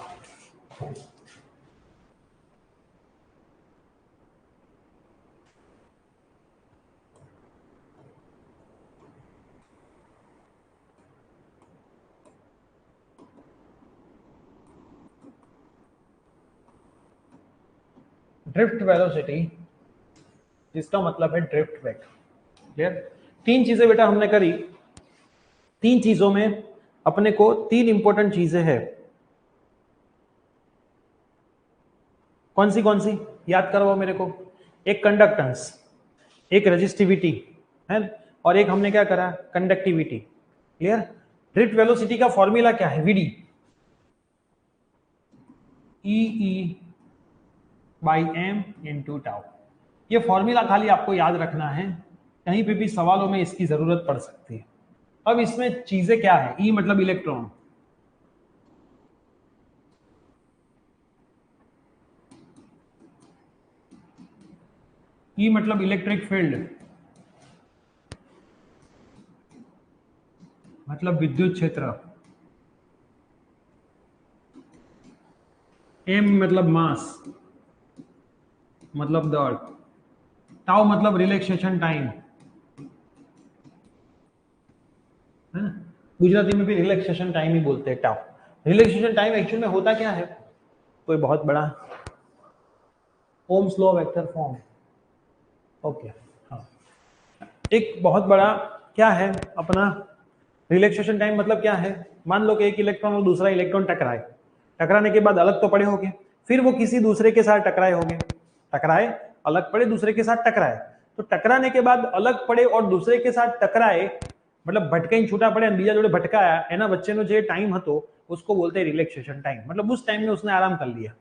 ड्रिफ्ट वेलोसिटी, जिसका मतलब है ड्रिफ्ट वेग। क्लियर? तीन चीजें बेटा हमने करी, तीन चीजों में अपने को तीन इंपॉर्टेंट चीजें हैं। कौन सी याद करवाओ मेरे को? एक कंडक्टेंस, एक रेजिस्टिविटी है, और एक हमने क्या करा, कंडक्टिविटी। क्लियर? ड्रिफ्ट वेलोसिटी का फॉर्मूला क्या है? VD E by M into tau. ये फॉर्मूला खाली आपको याद रखना है, कहीं पे भी सवालों में इसकी जरूरत पड़ सकती है। अब इसमें चीजें क्या है? ई मतलब इलेक्ट्रॉन, ई मतलब इलेक्ट्रिक फील्ड, मतलब विद्युत क्षेत्र, एम मतलब मास, मतलब दौड़, टाउ मतलब रिलैक्सेशन टाइम, है ना? गुजराती में भी रिलैक्सेशन टाइम ही बोलते हैं, टाउ। रिलैक्सेशन टाइम एक्चुअल में होता क्या है? कोई बहुत बड़ा Ohm's law vector form, okay, हाँ, एक बहुत बड़ा क्या है अपना रिलैक्सेशन टाइम, मतलब क्या है? मान लो कि एक इलेक्ट्रॉन और दूसरा इलेक्ट्रॉन टकराए, टकराने के बाद अलग तो पड़े होंगे, फिर वो किसी दूसरे के साथ टकराए होंगे, टकराए अलग पड़े, दूसरे के साथ टकराए, तो टकराने के बाद अलग पड़े और दूसरे के साथ टकराए, मतलब भटके छूटा पड़े, बीजा जोड़े भटकाया एना वच्चेनो जे टाइम हतो उसको बोलते हैं रिलैक्सेशन टाइम। मतलब उस टाइम में उसने आराम कर लिया,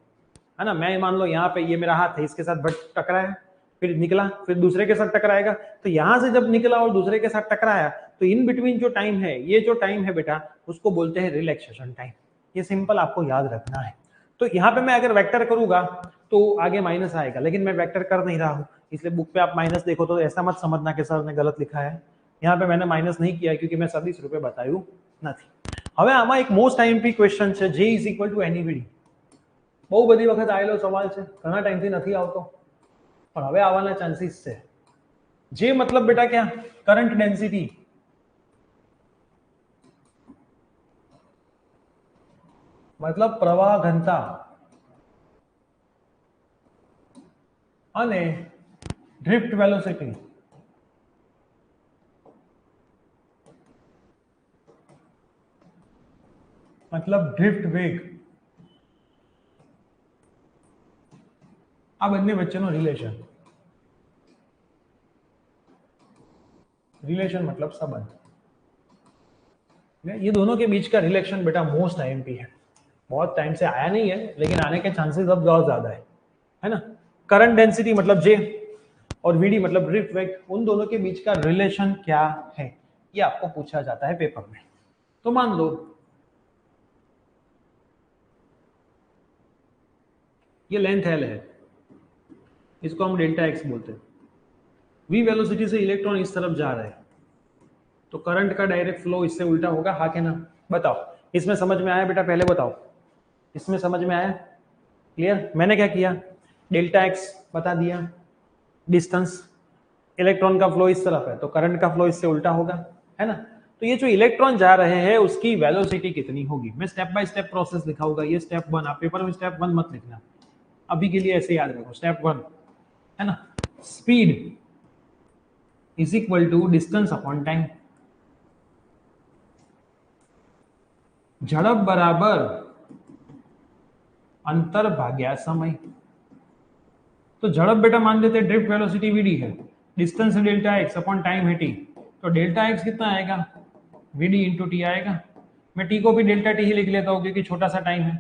है ना? मैं मान लो यहाँ पे ये मेरा हाथ है, इसके साथ टकराया, फिर निकला, फिर दूसरे के साथ टकराएगा, तो यहां से जब निकला और दूसरे के साथ टकराया, तो इन बिटवीन जो टाइम है, ये जो टाइम है बेटा, उसको बोलते हैं रिलैक्सेशन टाइम। ये सिंपल आपको याद रखना है। तो यहाँ पे मैं अगर वेक्टर करूंगा तो आगे माइनस आएगा, लेकिन मैं वेक्टर कर नहीं रहा हूँ, इसलिए बुक पे आप माइनस देखो तो ऐसा मत समझना कि सर ने गलत लिखा है। यहाँ पे मैंने माइनस नहीं किया क्योंकि मैं सदिश रूपे बतायु નથી। હવે આમાં એક મોસ્ટ આઈએમપી ક્વેશ્ચન છે, J ઇઝ ઇક્વલ ટુ એની વીડી। બહુ બધી વખત આવેલો સવાલ છે, ઘણા ટાઈમથી નથી આવતો, પણ હવે આવવાના ચાન્સીસ છે। જે मतलब बेटा क्या? करंट डेंसिटी, मतलब प्रवाह घनता, અને ड्रिफ्ट वेलोसिटी, मतलब ड्रिफ्ट वेग। આ બંને વચ્ચેનો રિલેશન, रिलेशन मतलब संबंध, ये दोनों के बीच का रिलेशन बेटा मोस्ट आईएमपी है। बहुत टाइम से आया नहीं है, लेकिन आने के चांसेस अब बहुत ज्यादा है ना? करंट डेंसिटी मतलब जे, और वीडी मतलब ड्रिफ्ट वेग, उन दोनों के बीच का रिलेशन क्या है, ये आपको पूछा जाता है पेपर में। तो मान लो ये लेंथ एल है, इसको हम डेल्टा एक्स बोलते हैं, वी वेलोसिटी से इलेक्ट्रॉन इस तरफ जा रहा है, तो करंट का डायरेक्ट फ्लो इससे उल्टा होगा, हाँ के ना? बताओ, इसमें समझ में आया बेटा? पहले बताओ, इसमें समझ में आया? क्लियर? मैंने क्या किया, डेल्टा एक्स बता दिया, डिस्टेंस, इलेक्ट्रॉन का फ्लो इस तरफ है तो करंट का फ्लो इससे उल्टा होगा, है ना? तो ये जो इलेक्ट्रॉन जा रहे हैं उसकी वेलोसिटी कितनी होगी, मैं स्टेप बाय स्टेप प्रोसेस दिखाऊंगा। ये स्टेप 1, आप पेपर में स्टेप 1 मत लिखना, अभी के लिए ऐसे याद रखो, स्टेप 1 है ना, speed is equal to distance upon time. झड़प बराबर अंतर भाग्या समय। तो झड़प बेटा मान लेते हैं ड्रिफ्ट वेलोसिटी वीडी है, डिस्टेंस है डेल्टा एक्स अपॉन टाइम है टी, तो डेल्टा एक्स कितना आएगा, वीडी इंटू टी आएगा। मैं टी को भी डेल्टा टी ही लिख लेता हूँ क्योंकि छोटा सा टाइम है,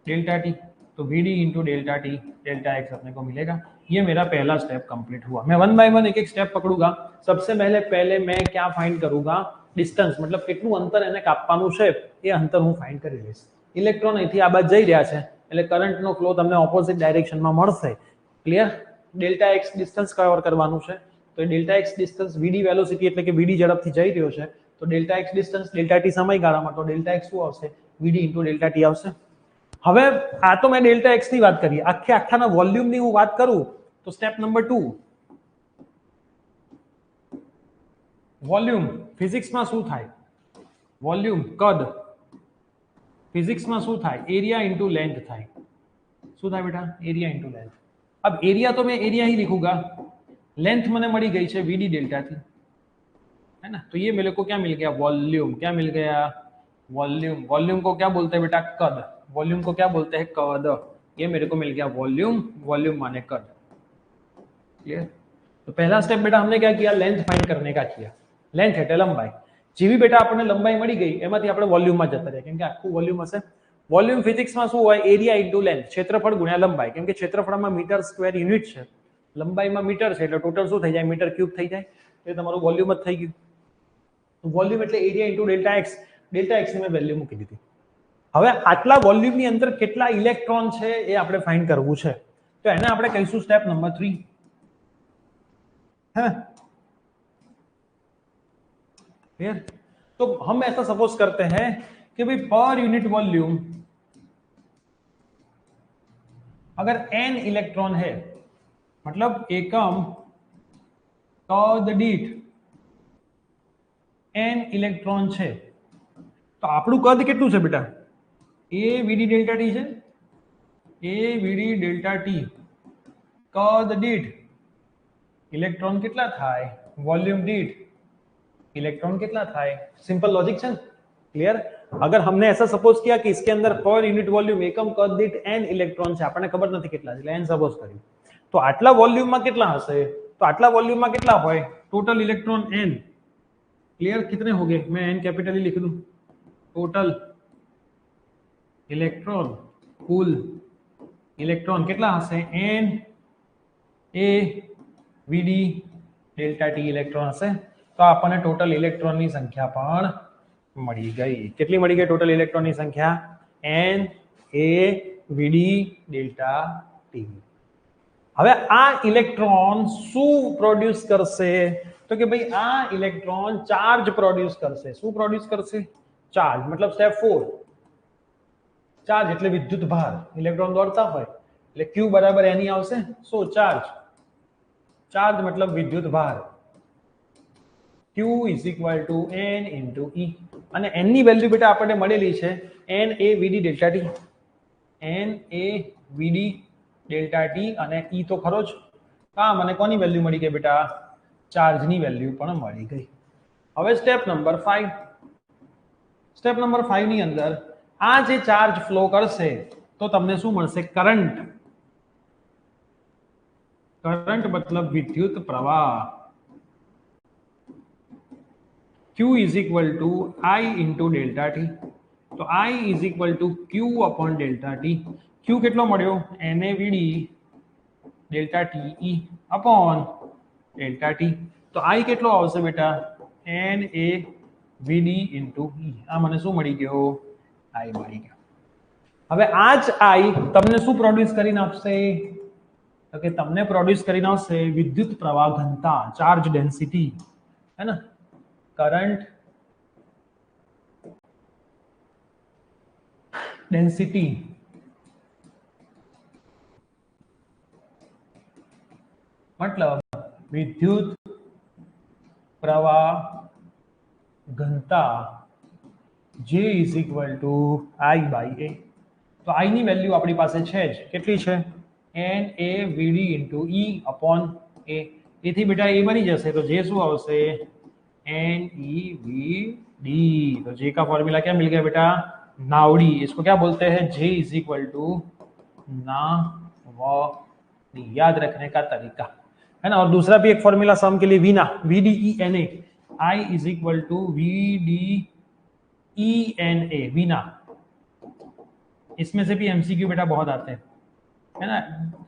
डेल्टा टी, तो VD into delta T, delta X अपने को मिलेगा। ये मेरा पहला स्टेप कंप्लीट हुआ। मैं 1 बाय 1 एक एक स्टेप पकड़ूंगा। सबसे पहले मैं क्या फाइंड करूंगा, डिस्टेंस, मतलब કેટલું અંતર એને કાપવાનું છે એ અંતર હું ફાઇન્ડ કરી લઈશ। ઇલેક્ટ્રોન અહીંથી આ બાજુ જઈ રહ્યા છે એટલે કરંટનો ફ્લો તમને ઓપોઝિટ ડાયરેક્શનમાં મળશે। Clear? Delta x distance cover કરવાનું છે, તો ડેલ્ટા એક્સ ડિસ્ટન્સ વીડી વેલોસિટી એટલે કે વીડી ઝડપથી જઈ રહ્યો છે, તો delta x distance delta T સમયગાળામાં, તો ડેલ્ટા એક્સ શું આવશે, વીડી ઇન્ટુ ડેલ્ટા ટી આવશે। હવે આ તો मैं डेल्टा एक्स ની વાત કરી, આખે આખાના વોલ્યુમની હું વાત કરું તો સ્ટેપ નંબર 2, વોલ્યુમ ફિઝિક્સમાં શું થાય, વોલ્યુમ કદ ફિઝિક્સમાં શું થાય, એરિયા ઇન્ટુ લેન્થ થાય। શું થાય બેટા, એરિયા ઇન્ટુ લેન્થ। अब एरिया तो मैं एरिया ही लिखूंगा, लेंथ मैंने मड़ी गई है वीडी डेल्टा थी, है ना, तो ये मेरे को क्या मिल गया, वॉल्यूम। क्या मिल गया, वॉल्यूम। वॉल्यूम को क्या बोलते हैं बेटा, कद। वॉल्यूम को क्या बोलते हैं, कद। ये मेरे को मिल गया वॉल्यूम, वॉल्यूम माने कद। क्लियर। तो पहला स्टेप बेटा हमने क्या किया, लेंथ फाइंड करने का किया। लेंथ એટલે લંબાઈ, જેવી બેટા આપણને લંબાઈ મળી ગઈ એમાંથી આપણે વોલ્યુમમાં જતા રહ્યા, કેમ કે આખું વોલ્યુમ હશે। વોલ્યુમ ફિઝિક્સમાં શું હોય, એરિયા ઇન્ટુ લેન્થ, ક્ષેત્રફળ ગુણ્યા લંબાઈ, કેમ કે ક્ષેત્રફળમાં મીટર સ્ક્વેર યુનિટ છે, લંબાઈમાં મીટર છે, એટલે ટોટલ શું થઈ જાય, મીટર ક્યુબ થઈ જાય, એ તમારું વોલ્યુમ જ થઈ ગયું। વોલ્યુમ એટલે area into delta x, delta x ની મેં વેલ્યુ મૂકી દીધી। હવે આટલા વોલ્યુમની અંદર કેટલા ઇલેક્ટ્રોન છે એ આપણે ફાઇન્ડ કરવું છે, તો એને આપણે કહીશું સ્ટેપ નંબર 3, है। क्लियर। तो हम ऐसा सपोज करते हैं कि भाई पर यूनिट वॉल्यूम अगर n इलेक्ट्रॉन है, मतलब एकम कद દીઠ n इलेक्ट्रॉन છે, તો આપણું કદ કેટલું છે બેટા, a vd delta t છે, a vd delta t કદ દીઠ इलेक्ट्रॉन कितना થાય, वॉल्यूम દીઠ इलेक्ट्रॉन कितना થાય, सिंपल लॉजिक है। क्लियर। अगर हमने ऐसा सपोज किया कि इसके अंदर पर यूनिट वॉल्यूम एकम कद દીઠ n इलेक्ट्रॉन છે, આપણને ખબર નથી કેટલા છે, એટલે n સપોઝ કર્યું, તો આટલા વોલ્યુમમાં કેટલા હશે, તો આટલા વોલ્યુમમાં કેટલા હોય, टोटल इलेक्ट्रॉन n। क्लियर। कितने हो गए, मैं n कैपिटली लिख दूं, टोटल इलेक्ट्रॉन, कुल इलेक्ट्रॉन કેટલા હશે, n a vd delta t electron હશે, तो આપણને ટોટલ ઇલેક્ટ્રોનની સંખ્યા પણ મળી ગઈ। કેટલી મળી ગઈ ટોટલ ઇલેક્ટ્રોનની સંખ્યા, n a vd delta t। હવે આ ઇલેક્ટ્રોન શું પ્રોડ્યુસ કરશે, તો કે ભાઈ આ ઇલેક્ટ્રોન ચાર્જ પ્રોડ્યુસ કરશે। શું પ્રોડ્યુસ કરશે, ચાર્જ। मतलब સ્ટેપ 4, ચાર્જ એટલે વિદ્યુત ભાર, ઇલેક્ટ્રોન દોડતા હોય એટલે q બરાબર એની આવશે, શું, ચાર્જ। ચાર્જ मतलब विद्युत भार, Q is equal to n into E, અને n ની વેલ્યુ બેટા આપણને મળેલી છે n a vd delta t, n a vd delta t, અને E તો ખરો જ, મને કોની વેલ્યુ મળી ગઈ બેટા, ચાર્જની વેલ્યુ પણ મળી ગઈ। હવે સ્ટેપ નંબર 5, સ્ટેપ નંબર 5 ની અંદર આ જે ચાર્જ ફ્લો કરશે તો તમને શું મળશે, કરંટ। करंट मतलब विद्युत प्रवाह। Q is equal to I into delta T, तो I is equal to Q upon delta T. Q કેટલો મળ્યો, NaVd delta T upon delta T, तो I કેટલો આવશે બેટા, NaVd इंटू E। આ મને શું મળી ગયો, I મળી ગયો। હવે આ જ I તમને શું પ્રોડ્યુસ કરીને આપશે, तो कि तमने प्रोड्यूस करना से विद्युत प्रवाह घनता, चार्ज डेंसिटी, है ना, करंट डेंसिटी, मतलब विद्युत प्रवाह घनता J is equal to I by A। तो I ની વેલ્યુ આપણી પાસે છે જ, કેટલી છે, n a vd into E upon A। એથી બેટા A બની જશે, તો J શું આવશે, n e v d। तो J का फॉर्मूला क्या मिल गया बेटा, नावड़ी। इसको क्या बोलते हैं, J इज इक्वल टू नावड़ी, याद रखने का तरीका है ना। और दूसरा भी एक फॉर्मूला सम के लिए वीना, V D E N A, I is equal to V D E N A, वीना। इसमें से भी एमसीक्यू बेटा बहुत आते हैं, है ना।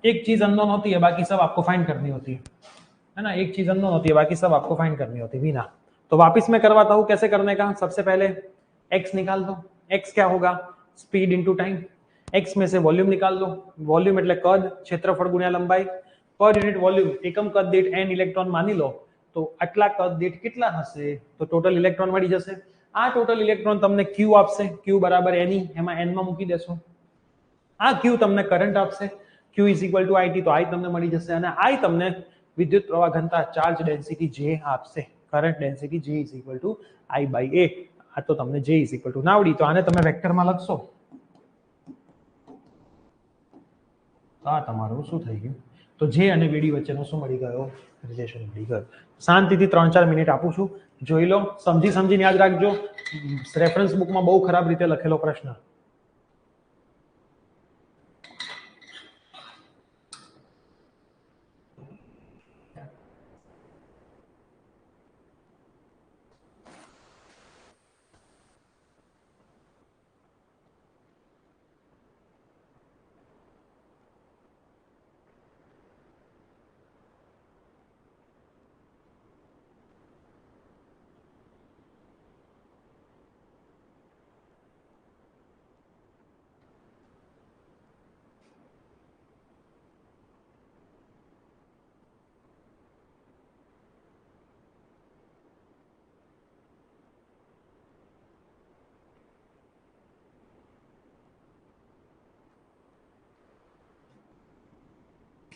एक चीज अननोन होती है, बाकी सब आपको फाइंड करनी होती है ना। एक चीज अननोन होती है, बाकी सब आपको फाइंड करनी होती है, वीना। तो वापस मैं करवाता हूं कैसे करने का। सबसे पहले x निकाल दो। x क्या होगा, स्पीड इनटू टाइम। x में से वॉल्यूम निकाल दो। वॉल्यूम એટલે કદ, ક્ષેત્રફળ ગુણ્યા લંબાઈ। પર યુનિટ વોલ્યુમ એકમ કદ દીઠ n ઇલેક્ટ્રોન માની લો, તો આટલા કદ દીઠ કેટલા હશે, તો ટોટલ ઇલેક્ટ્રોન મળી જશે। આ ટોટલ ઇલેક્ટ્રોન તમને q આપશે, q બરાબર n, એમાં n માં મૂકી દેશો। આ q તમને કરંટ આપશે, q is equal two it, તો i તમને મળી જશે। અને i તમને વિદ્યુત પ્રવાહ ઘનતા, ચાર્જ ડેન્સિટી j આપશે, current density j is equal to i by a। આ તો તમને j ઇઝ ઇક્વલ ટુ નાવડી, તો આને તમે વેક્ટરમાં લખશો તો આ તમારું શું થઈ ગયું, તો જે અને વીડી વચ્ચેનો શું મળી ગયો? રિલેશન મળી ગયો. શાંતિથી 3-4 મિનિટ આપું છું, જોઈ લો, સમજીને યાદ રાખજો. રેફરન્સ બુકમાં બહુ ખરાબ રીતે લખેલો પ્રશ્ન.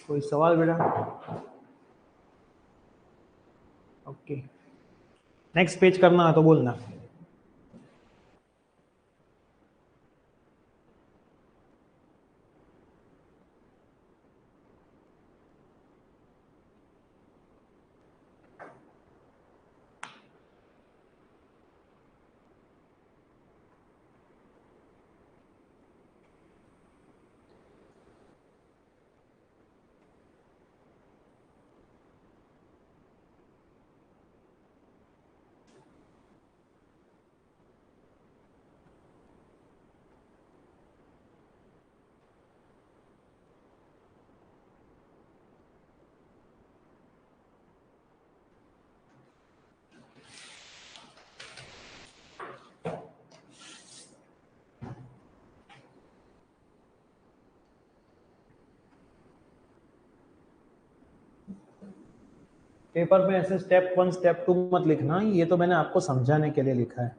कोई सवाल बेटा? ओके, नेक्स्ट पेज करना है तो बोलना. पेपर में ऐसे स्टेप 1 स्टेप 2 मत लिखना, ये तो मैंने आपको समझाने के लिए लिखा है.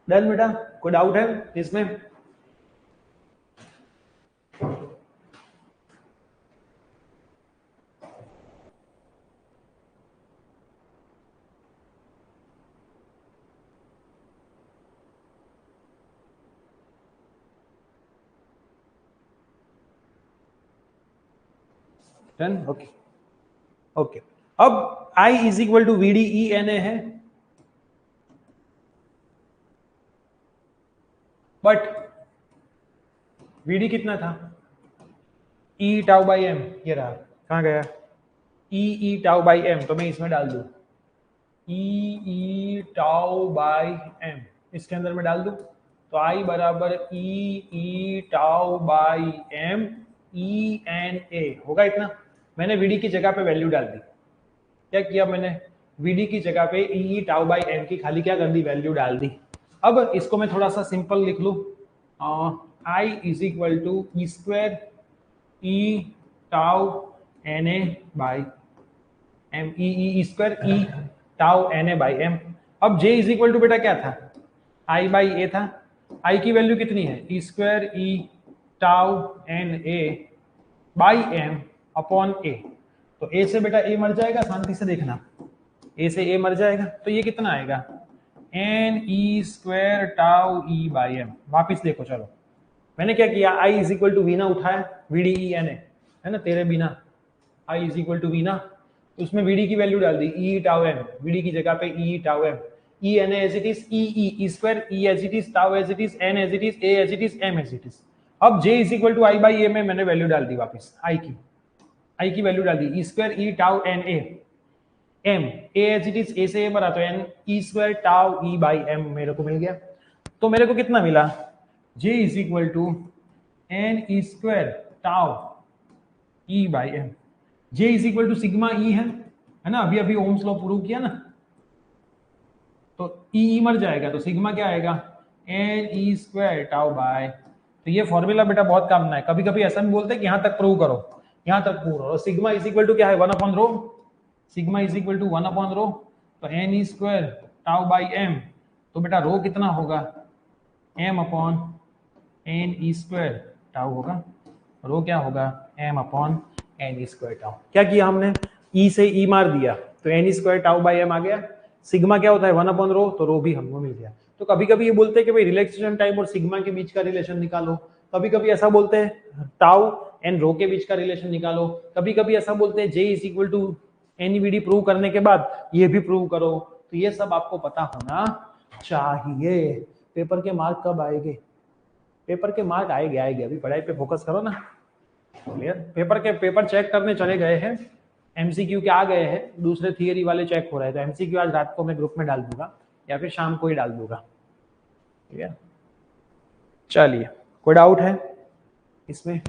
डन बेटा, कोई डाउट है इसमें? Done, okay okay. अब I is equal to V D E N A है, बट वीडी कितना था? ई टाउ बाई एम, ये रहा, कहाँ गया? ई टाउ बाई एम, तो मैं इसमें डाल दूं ई टाउ बाई एम, इसके अंदर मैं डाल दूं, तो आई बराबर E tau by M E N A होगा इतना. मैंने वीडी की जगह पे वैल्यू डाल दी. क्या किया मैंने? वीडी की जगह पे ई टाउ बाई एम की खाली क्या कर दी? वैल्यू डाल दी. अब इसको मैं थोड़ा सा सिंपल लिख लूं, I is equal to E square E tau N A by M, E square E tau N A by M. अब जे इज इक्वल टू बेटा क्या था? आई बाई ए था. आई की वैल्यू कितनी है? E square E tau N A by M upon A. तो A से बेटा ए मर जाएगा, शांति से देखना, ए से ए मर जाएगा, तो ये कितना आएगा? N E square tau E by M. वापिस देखो, चलो मैंने क्या किया? आई इज इक्वल टू वीना उठाया, वीडी ई एन ए है ना, तेरे बिना आई इज इक्वल टू वीना, तो उसमें वीडी की वैल्यू डाल दी ई टाउ एम, वीडी की जगह पे E tau M, E N as it is, E square E as it is, tau as it is, N as it is, A as it is, M as it is. अब J is equal to I by A में मैंने value डाल दी वापस, आई की value डाल दी E square E tau N A M A H it is A से A बना तो N E square tau E by M मेरे को मिल गया। तो मेरे को कितना मिला, J is equal to N E square tau E by M. J is equal to sigma E है ना, अभी अभी ओम्स लॉ प्रूव किया ना, तो ई मर जाएगा तो सिग्मा क्या आएगा, N E square tau by. तो ये फॉर्मूला बेटा बहुत काम ना है, कभी कभी ऐसा भी बोलते हैं कि यहाँ तक प्रूव करो, यहाँ तक प्रूव करो। सिग्मा इज इक्वल टू क्या है, 1/रो, सिग्मा इज इक्वल टू 1/रो, तो N E square tau by M, तो बेटा रो कितना होगा, M upon N E square tau होगा, रो क्या होगा, M upon N E square tau. क्या किया हमने, ई से ई मार दिया तो N E square tau by M आ गया। सिग्मा क्या होता है, 1/रो, तो रो भी हमको मिल गया। तो कभी कभी ये बोलते हैं कि भाई रिलैक्सेशन टाइम और सिग्मा के बीच का रिलेशन निकालो, कभी कभी ऐसा बोलते हैं टाउ एंड रो के बीच का रिलेशन निकालो, कभी कभी ऐसा बोलते हैं जे इज इक्वल टू एनईवीडी प्रूव करने के बाद ये भी प्रूव करो। तो ये सब आपको पता होना चाहिए। पेपर के मार्क कब आएंगे, पेपर के मार्क आएंगे, अभी पढ़ाई पे फोकस करो ना। क्लियर, पेपर चेक करने चले गए हैं, एमसीक्यू के आ गए हैं, दूसरे थियरी वाले चेक हो रहे हैं, तो एमसीक्यू आज रात को मैं ग्रुप में डाल दूंगा या फिर शाम को ही डाल दूंगा। ठीक है, चलिए कोई डाउट है इसमें,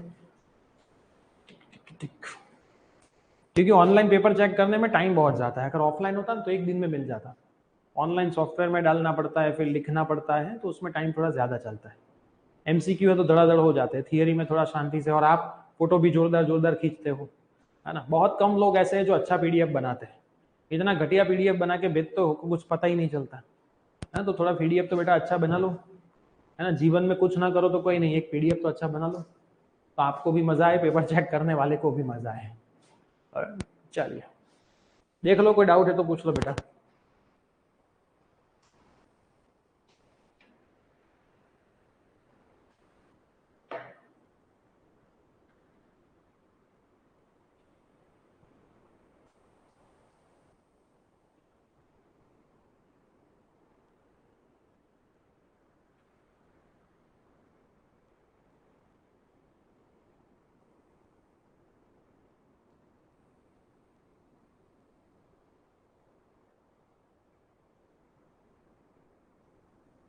क्योंकि ऑनलाइन पेपर चेक करने में टाइम बहुत जाता है, अगर ऑफलाइन होता ना तो एक दिन में मिल जाता। ऑनलाइन सॉफ्टवेयर में डालना पड़ता है, फिर लिखना पड़ता है, तो उसमें टाइम थोड़ा ज्यादा चलता है। एमसीक्यू है तो धड़ाधड़ हो जाते हैं, थियरी में थोड़ा शांति से, और आप फोटो भी जोरदार जोरदार खींचते हो, है ना। बहुत कम लोग ऐसे हैं जो अच्छा पीडीएफ बनाते हैं, इतना घटिया पीडीएफ बना के भेजते हो कुछ पता ही नहीं चलता है। तो थोड़ा पीडीएफ तो बेटा अच्छा बना लो, है ना। जीवन में कुछ ना करो तो कोई नहीं, एक पीडीएफ तो अच्छा बना लो, तो आपको भी मजा आए, पेपर चेक करने वाले को भी मजा आए। चलिए देख लो, कोई डाउट है तो पूछ लो बेटा।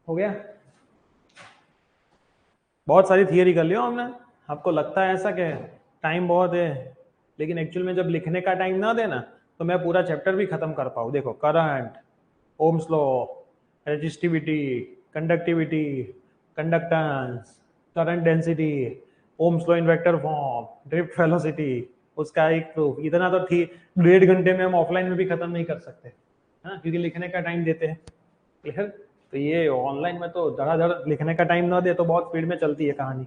हो गया, बहुत सारी थियरी कर लियो हमने। आपको लगता है ऐसा कि टाइम बहुत है, लेकिन एक्चुअल में जब लिखने का टाइम ना देना तो मैं पूरा चैप्टर भी खत्म कर पाऊँ। देखो current, Ohm's law, resistivity, conductivity, conductance, current density, ohms law in vector form, drift velocity, उसका एक प्रूफ, इतना तो ठीक 1.5 घंटे में हम ऑफलाइन में भी खत्म नहीं कर सकते, है ना, क्योंकि लिखने का टाइम देते हैं। क्लियर, तो ये ऑनलाइन में तो धड़ाधड़ लिखने का टाइम ना दे तो बहुत स्पीड में चलती है कहानी।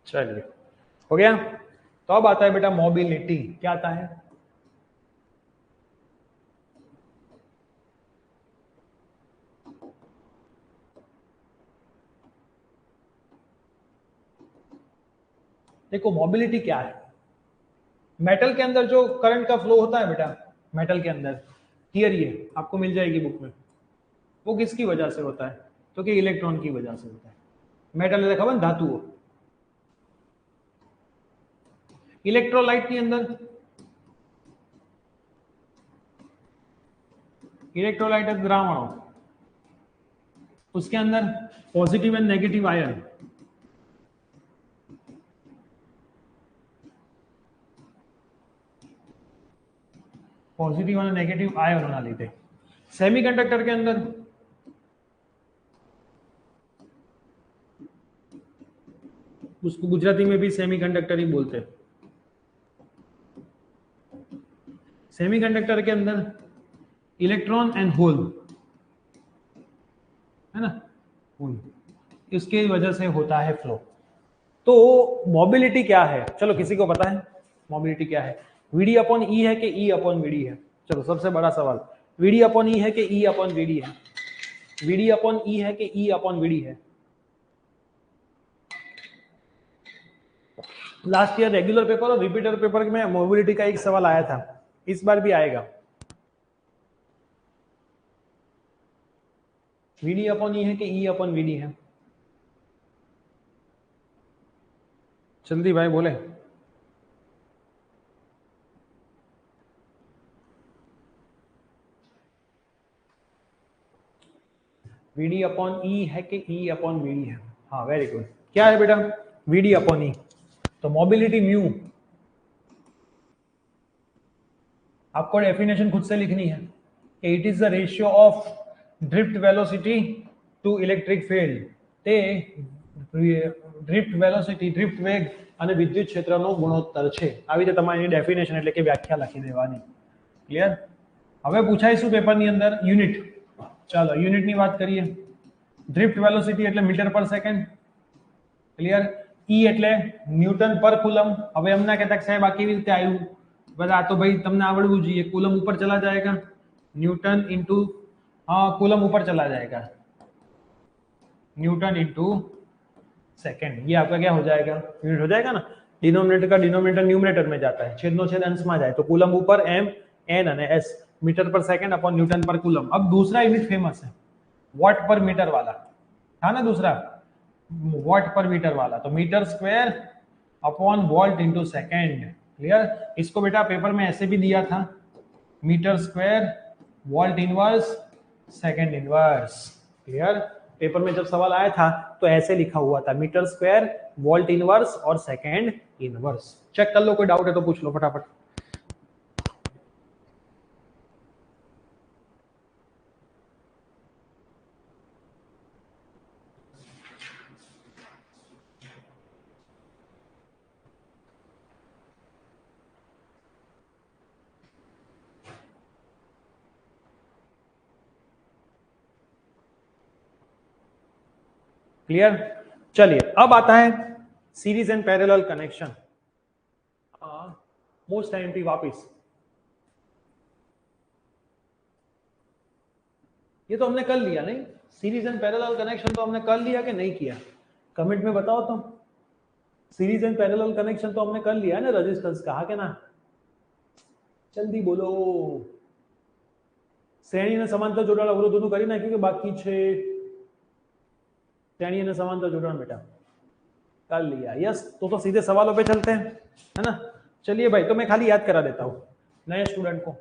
चलिए हो गया। तो अब आता है बेटा मोबिलिटी, क्या आता है, देखो मोबिलिटी क्या है। मेटल के अंदर जो करंट का फ्लो होता है बेटा, मेटल के अंदर थियरी है, आपको मिल जाएगी बुक में, वो किसकी वजह से होता है, तो कि इलेक्ट्रॉन की वजह से होता है। मेटल देखा बन धातु हो, इलेक्ट्रोलाइट के अंदर, इलेक्ट्रोलाइट है द्रावण, उसके अंदर positive and negative ion, positive और नेगेटिव आयन बना लेते। सेमीकंडक्टर के अंदर उसको गुजराती में भी सेमीकंडक्टर ही बोलते हैं। सेमीकंडक्टर के अंदर इलेक्ट्रॉन एंड होल, है ना, होल, इसके वजह से होता है फ्लो। तो मोबिलिटी क्या है, चलो किसी को पता है मोबिलिटी क्या है, वीडी अपॉन ई है कि ई अपॉन वीडी है। चलो सबसे बड़ा सवाल, वीडी अपॉन ई है कि ई अपॉन वीडी है, वीडी अपॉन ई है कि ई अपॉन वीडी है। लास्ट ईयर रेगुलर पेपर और रिपीटर पेपर में मोबिलिटी का एक सवाल आया था, इस बार भी आएगा। वीडी अपॉन ई है कि ई अपॉन वीडी है, जल्दी भाई बोले। VD अपॉन ई है कि ई अपॉन VD है? हाँ वेरी गुड। क्या है बेटा? VD upon E. तो मोबिलिटी म्यू, आपको डेफिनेशन खुद से लिखनी है। It is the ratio of drift velocity to electric field તે ડ્રિફ્ટ વેલોસિટી ડ્રિફ્ટ વેગ અને વિદ્યુત ક્ષેત્રનો ગુણોત્તર છે। આવી રીતે તમારે એની ડેફિનેશન એટલે કે વ્યાખ્યા લખી દેવાની। ક્લિયર? હવે પૂછાય શું પેપરની અંદર? યુનિટ। ચાલો યુનિટની વાત કરીએ। ડ્રિફ્ટ વેલોસિટી એટલે મીટર પર સેકન્ડ। ક્લિયર? ई એટલે ન્યૂટન પર કુલમ। હવે એમના કહેતા કે સાહેબ આ કેવી રીતે આવ્યું? बता तो भाई तमने आवड़વું જોઈએ। कूलम ऊपर चला जाएगा, न्यूटन इंटू कूलम ऊपर चला जाएगा, न्यूटन इंटू सेकंड। ये आपका क्या हो जाएगा? यूनिट हो जाएगा ना। डिनोमिनेटर का डिनोमिनेटर न्यूमरेटर में जाता है, छेद नो छेद अंश में जाए तो कूलम ऊपर एम एन અને एस मीटर पर सेकंड अपॉन न्यूटन पर कूलम। अब दूसरा यूनिट फेमस है वॉट पर मीटर वाला, था ना दूसरा वॉट पर मीटर वाला, तो metre square upon volt into second. Clear? इसको बेटा पेपर में ऐसे भी दिया था, metre square volt inverse second inverse. Clear? Paper में जब सवाल आया था तो ऐसे लिखा हुआ था, मीटर स्क्वायर वोल्ट इनवर्स और सेकेंड इनवर्स। चेक कर लो, कोई डाउट है तो पूछ लो फटाफट। क्लियर? चलिए अब आता है series and parallel connection. Most time वापिस, ये तो हमने कर लिया नहीं? सीरीज एंड पैरेलल कनेक्शन तो हमने कर लिया कि नहीं किया? कमेंट में बताओ तो। सीरीज एंड पैरेलल कनेक्शन तो हमने कर लिया है ना रेजिस्टेंस का, हाँ के ना? जल्दी बोलो। श्रेणी ने समांतर जोड़ाण अवरोधों કરી નાખ્યું કે બાકી છે? श्रेणी ने समांतर जोड़ाण बेटा कर लिया। यस, तो सीधे सवालों पे चलते हैं, है ना? चलिए भाई, तो मैं खाली याद करा देता हूं नए स्टूडेंट को।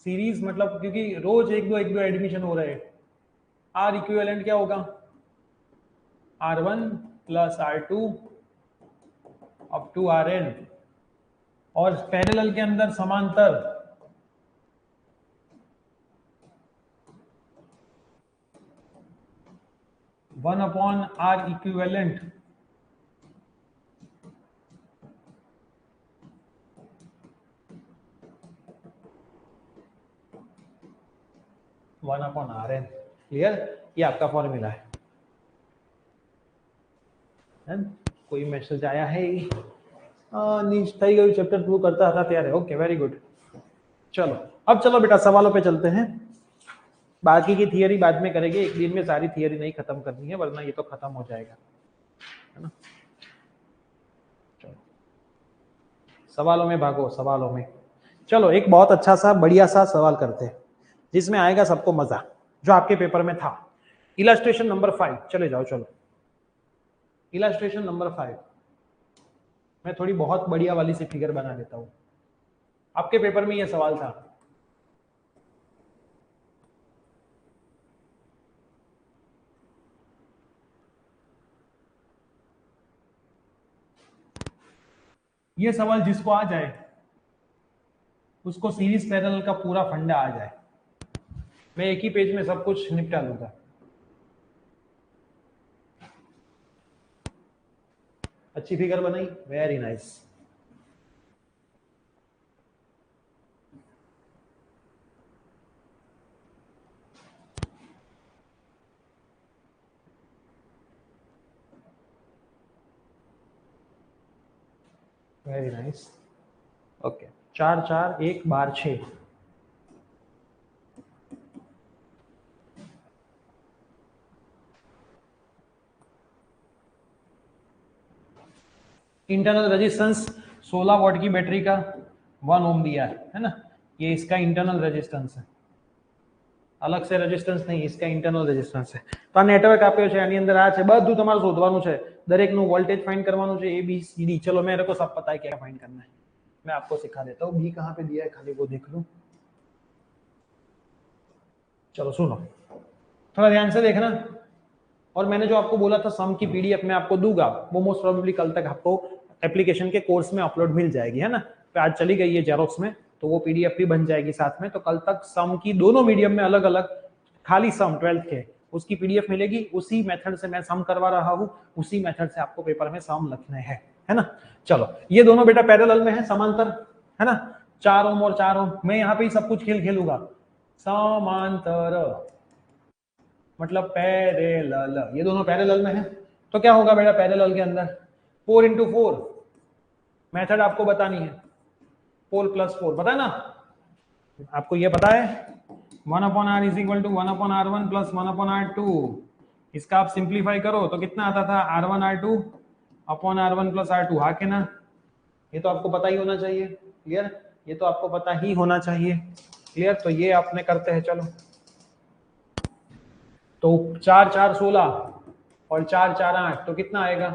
सीरीज मतलब क्योंकि रोज एक दो एडमिशन हो रहे हैं। आर इक्विवेलेंट क्या होगा? R1 plus R2 up to Rn, और पैरेलल के अंदर समांतर one upon R equivalent one upon Rn। क्लियर? ये आपका फॉर्मूला है। कोई मैसेज आया है? नीच થઈ ગયું ચેપ્ટર પૂરું કરતા હતા ત્યારે। Okay very good. चलो अब चलो बेटा सवालों पे चलते हैं। बाकी की थियरी बाद में करेंगे, एक दिन में सारी थियरी नहीं खत्म करनी है वरना ये तो खत्म हो जाएगा, है ना? चलो सवालों में भागो, सवालों में। चलो एक बहुत अच्छा सा बढ़िया सा सवाल करते हैं जिसमें आएगा सबको मजा, जो आपके पेपर में था। इलस्ट्रेशन नंबर 5, चले जाओ। चलो इलस्ट्रेशन नंबर 5, मैं थोड़ी बहुत बढ़िया वाली सी फिगर बना देता हूं। आपके पेपर में यह सवाल था, ये सवाल जिसको आ जाए उसको सीरीज पैरेलल का पूरा फंडा आ जाए। मैं एक ही पेज में सब कुछ निपटा लूंगा। अच्छी फिगर बनाई, very nice. Very nice. Okay, 4 4 1 12 6। Internal resistance 16 what की बैटरी का 1 ओम दिया है ना? ये इसका इंटरनल रेजिस्टेंस है। अलग से रेजिस्टन्स नहीं, इसका इंटरनल रेजिस्टन्स है। तो आ नेटवर्क આપ્યો છે, આની અંદર આ છે, બધું તમારે શોધવાનું છે, દરેકનું વોલ્ટેજ फाइंड करवाનું છે, ए बी सी डी। चलो मेरे को सब पता है क्या फाइंड करना है, मैं आपको सिखा देता हूँ। बी कहाँ पे दिया है खाली वो देख लूं। चलो सुनो, थोड़ा ध्यान से देखना। और मैंने जो आपको बोला था सम की पीडीएफ में आपको दूंगा, वो मोस्ट प्रोबेबली कल तक आपको एप्लीकेशन के कोर्स में अपलोड मिल जाएगी, है ना। आज चली गई है जेरोक्स में, तो वो पीडीएफ भी बन जाएगी साथ में। तो कल तक सम की दोनों मीडियम में अलग अलग, खाली सम 12th के उसकी पीडीएफ मिलेगी। उसी मेथड से मैं सम करवा रहा हूँ, उसी मेथड से आपको पेपर में सम लिखने हैं, है ना। चलो ये दोनों बेटा पैरेलल में है, समांतर, है ना। 4 ओम और 4 ओम, मैं यहाँ पे ही सब कुछ खेलूंगा। समांतर मतलब पैरेलल, ये दोनों पैरेलल में है। तो क्या होगा बेटा पैरेलल के अंदर 4 into 4, मेथड आपको बतानी है। 4 + 4 पता है ना आपको, ये पता है 1/r = 1/r1 + 1/r2। इसका आप सिंप्लीफाई करो तो कितना आता था, r1 r2 / r1 + r2, हाँ के ना। ये तो आपको पता ही होना चाहिए, क्लियर। ये तो आपको पता ही होना चाहिए, क्लियर। तो ये आपने करते हैं, चलो। तो 4 4 16 और 4 4 8, तो कितना आएगा,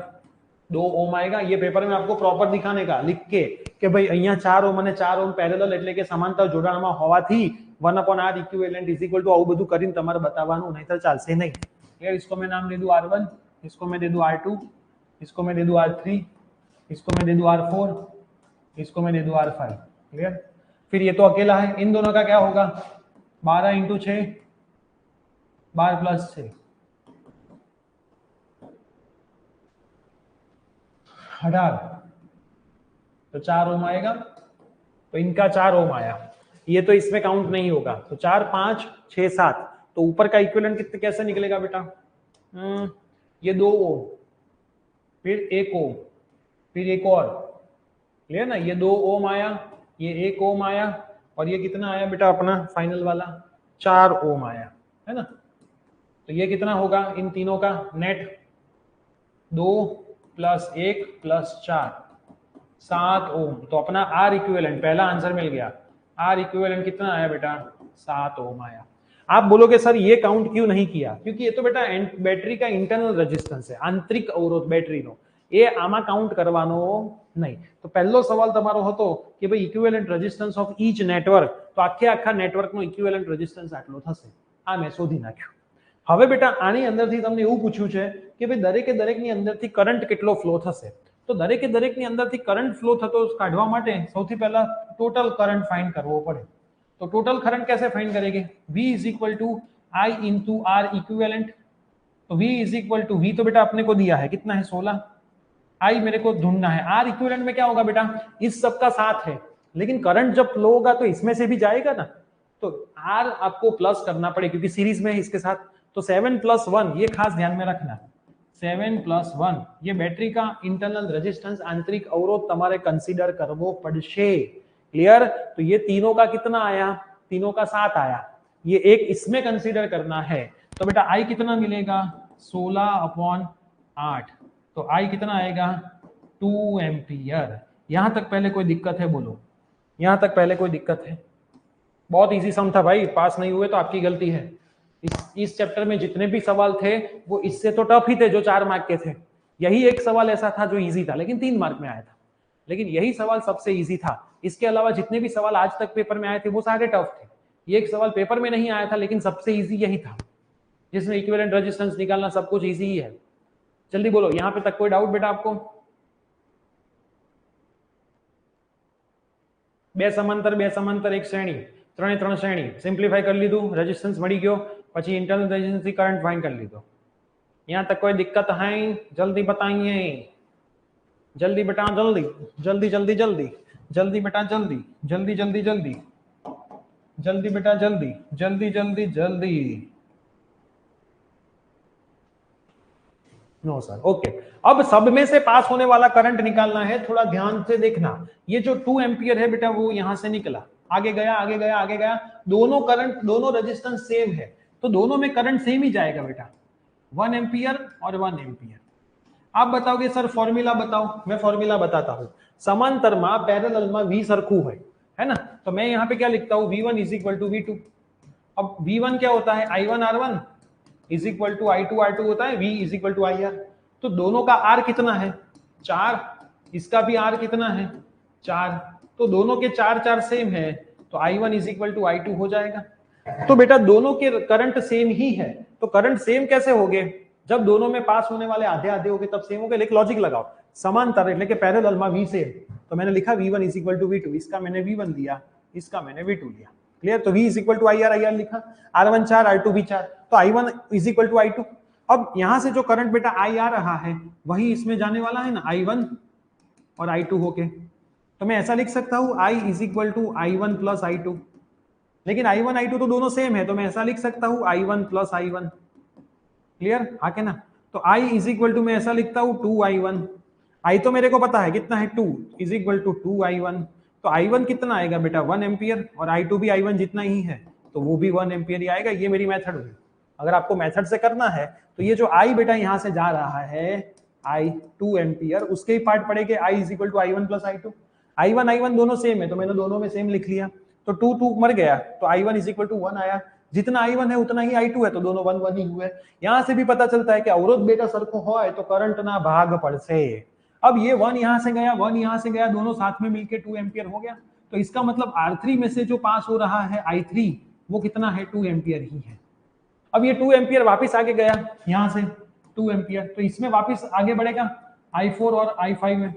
2 ओम आएगा। ये पेपर में आपको प्रॉपर दिखाने का, लिख के कि भाई અહીંયા 4 ઓમ અને 4 ઓમ પેરેલલ એટલે કે સમાંતર જોડાણમાં હોવાથી 1/r ઇક્વિવેલેન્ટ = આવું બધું કરીને તમારે બતાવવાનું, નહીતર ચાલશે નહીં, ક્લિયર। इसको मैं नाम दे दूं r1, इसको मैं दे दूं r2, इसको मैं दे दूं r3, इसको मैं दे दूं r4, इसको मैं दे दूं r5, क्लियर। फिर ये तो अकेला है, इन दोनों का क्या होगा, 12 × 6 12 + 6 18, तो 4 ओम आएगा। तो इनका 4 ओम आया, ये तो इसमें काउंट नहीं होगा। तो 4 5 6 7, तो ऊपर का इक्विवेलेंट कितने कैसे निकलेगा बेटा, ये 2 ओम, फिर 1 ओम, फिर एक और, क्लियर ना। ये 2 ओम आया, ये 1 ओम आया, और ये कितना आया बेटा अपना फाइनल वाला 4 ओम आया, है ना। तो ये कितना होगा इन तीनों का नेट, 2 + 1 + 4 7 ओम। तो अपना आर इक्विवेलेंट, पहला आंसर मिल गया। आर इक्विवेलेंट कितना आया बेटा, 7 ओम आया। आप बोलोगे सर ये काउंट क्यों नहीं किया, क्योंकि ये तो बेटा बैटरी का इंटरनल रेजिस्टेंस है, आंतरिक अवरोध बैटरी नो, ये आमा काउंट करवानो नहीं। तो पहलो सवाल तमारो હતો કે ભાઈ equivalent resistance of each network, તો આખે આખા નેટવર્કનો ઇક્વિવેલેન્ટ રેઝિસ્ટન્સ આટલો થશે, આ મેં શોધી નાખ્યું। હવે બેટા આની અંદરથી તમને એવું પૂછ્યું છે કે ભાઈ દરેકે દરેકની અંદરથી કરંટ કેટલો ફ્લો થશે। તો દરેકે દરેકની અંદરથી કરંટ ફ્લો થતો કાઢવા માટે સૌથી પહેલા ટોટલ કરંટ फाइंड કરવો પડે। तो टोटल करंट कैसे फाइंड करेंगे, V = I × R इक्विवेलेंट। तो V = V तो बेटा अपने को दिया है, कितना है 16, I मेरे को ढूंढना है। R इक्विवेलेंट में क्या होगा बेटा, इस सब का साथ है, लेकिन करंट जब फ्लो होगा तो इसमें से भी जाएगा ना, तो R आपको प्लस करना पड़ेगा क्योंकि सीरीज में है इसके साथ। तो 7 + 1, ये खास ध्यान में रखना, 7 + 1 ये बैटरी का इंटरनल रेजिस्टेंस, आंतरिक अवरोध તમારે कंसीडर करवो पड़शे, क्लियर। तो ये तीनों का कितना आया, तीनों का 7 आया, ये एक इसमें कंसीडर करना है। तो बेटा I कितना मिलेगा, 16/8, तो I कितना आएगा 2 एम्पियर। यहां तक पहले कोई दिक्कत है, बोलो यहां तक पहले कोई दिक्कत है। बहुत इजी सम था भाई, पास नहीं हुए तो आपकी गलती है। इस चैप्टर में जितने भी सवाल थे वो इससे तो टफ ही थे, जो 4 मार्क के थे। यही एक सवाल ऐसा था जो इजी था लेकिन 3 मार्क में आया था, लेकिन यही सवाल सबसे इजी था। इसके अलावा जितने भी सवाल आज तक पेपर में आए थे वो सारे टफ थे। ये एक सवाल पेपर में नहीं आया था लेकिन सबसे इजी यही था, जिसमें इक्विवेलेंट रेजिस्टेंस निकालना सब कुछ इजी ही है। जल्दी बोलो, यहाँ पे तक कोई डाउट बेटा आपको? 2 समांतर 1 श्रेणी, 3 श्रेणी, सिंप्लीफाई कर लीधु, रेजिस्टेंस मળી ગયો, પછી इंटरनल रेजिस्टेंस થી करंट फाइंड कर लीधो। यहाँ तक कोई दिक्कत है? जल्दी बताइए, जल्दी बेटा जल्दी जल्दी जल्दी जल्दी जल्दी बेटा जल्दी जल्दी जल्दी जल्दी जल्दी बेटा जल्दी जल्दी जल्दी जल्दी। No sir, okay. अब सब में से पास होने वाला करंट निकालना है, थोड़ा ध्यान से देखना। ये जो 2 एम्पियर है बेटा वो यहां से निकला, आगे गया आगे गया आगे गया, दोनों करंट दोनों रेजिस्टेंस सेम है तो दोनों में करंट सेम ही जाएगा बेटा, 1 एम्पियर और 1 एम्पियर। आप बताओगे सर फॉर्मूला बताओ, मैं फॉर्मूला बताता हूं। समांतर में पैरेलल में V सरखू है ना, तो मैं यहाँ पे क्या लिखता हूँ, V1 = V2, अब V1 क्या होता है, I1R1 is equal to I2R2 होता है, V is equal to IR। तो दोनों का R कितना है 4, इसका भी R कितना है 4, तो दोनों के 4 4 सेम है, तो I1 is equal to I2 हो जाएगा। तो बेटा दोनों के करंट सेम ही है, तो करंट सेम कैसे होंगे, जब दोनों में पास होने वाले आधे आधे हो गए तब सेम हो गए। लेकिन लॉजिक लगाओ, समांतर એટલે કે पैरेलल में V सेम, तो मैंने लिखा V1 is equal to V2, इसका मैंने V1 लिया, इसका मैंने V2 लिया, क्लियर। तो V is equal to IR लिखा, R1 4 R2 भी 4, तो I1 is equal to I2। अब यहां से जो करंट बेटा I आ रहा है वही इसमें जाने वाला है ना, I1 और I2 होके, तो मैं ऐसा लिख सकता हूं I is equal to I1 plus I2, लेकिन I1 I2 तो दोनों सेम है, तो मैं ऐसा लिख सकता हूं I1 प्लस I1, क्लियर आके ना। तो I इज इक्वल टू मैं ऐसा लिखता हूं 2I1, I तो मेरे को पता है कितना है 2 इज इक्वल टू 2I1, तो I1 कितना आएगा बेटा 1 एम्पियर, और I2 भी I1 जितना ही है तो वो भी 1 एम्पियर ही आएगा। ये मेरी मेथड हुई। अगर आपको मेथड से करना है तो ये जो I बेटा यहाँ से जा रहा है I 2 एम्पियर, उसके ही पार्ट पड़ेगा I is equal to I1 plus I2। I1 दोनों सेम है तो मैंने दोनों में सेम लिख लिया, तो 2 2 मर गया, तो I1 इज इक्वल टू 1 आया, जितना I1 है उतना ही I2 है, तो दोनों 1 1 ही हुए। यहां से भी पता चलता है कि अवरोध बेटा सरखो होय तो करंट ना भाग पड़से। अब ये 1 यहां से गया 1 यहां से गया, दोनों साथ में मिलके 2 एम्पियर हो गया, तो इसका मतलब R3 में से जो पास हो रहा है I3 वो कितना है 2 एम्पियर ही है। अब ये 2 एम्पियर वापस आगे गया यहां से 2 एम्पियर, तो इसमें वापस आगे बढ़ेगा I4 और I5 में,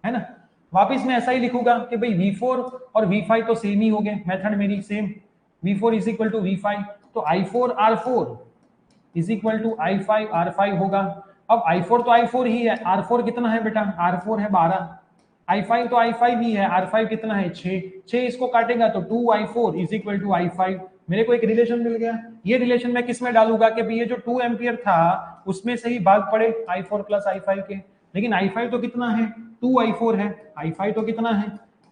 है ना। वापस मैं ऐसा ही लिखूंगा कि भाई V4 और V5 तो सेम ही हो गए, मेथड मेरी same, V4 is equal to V5, तो I4 R4 is equal to I5 R5 होगा। अब I4 तो I4 ही है, R4 कितना है बेटा, R4 है 12, I5 तो I5 ही है, R5 कितना है 6 इसको काटेगा तो 2I4 is equal to I5। मेरे को एक रिलेशन मिल गया। ये रिलेशन मैं किस में डालूंगा कि ये जो 2 एम्पियर था उसमें से ही भाग पड़े I4 प्लस I5 के, लेकिन I5 तो कितना है 2I4 है, I5 तो कितना है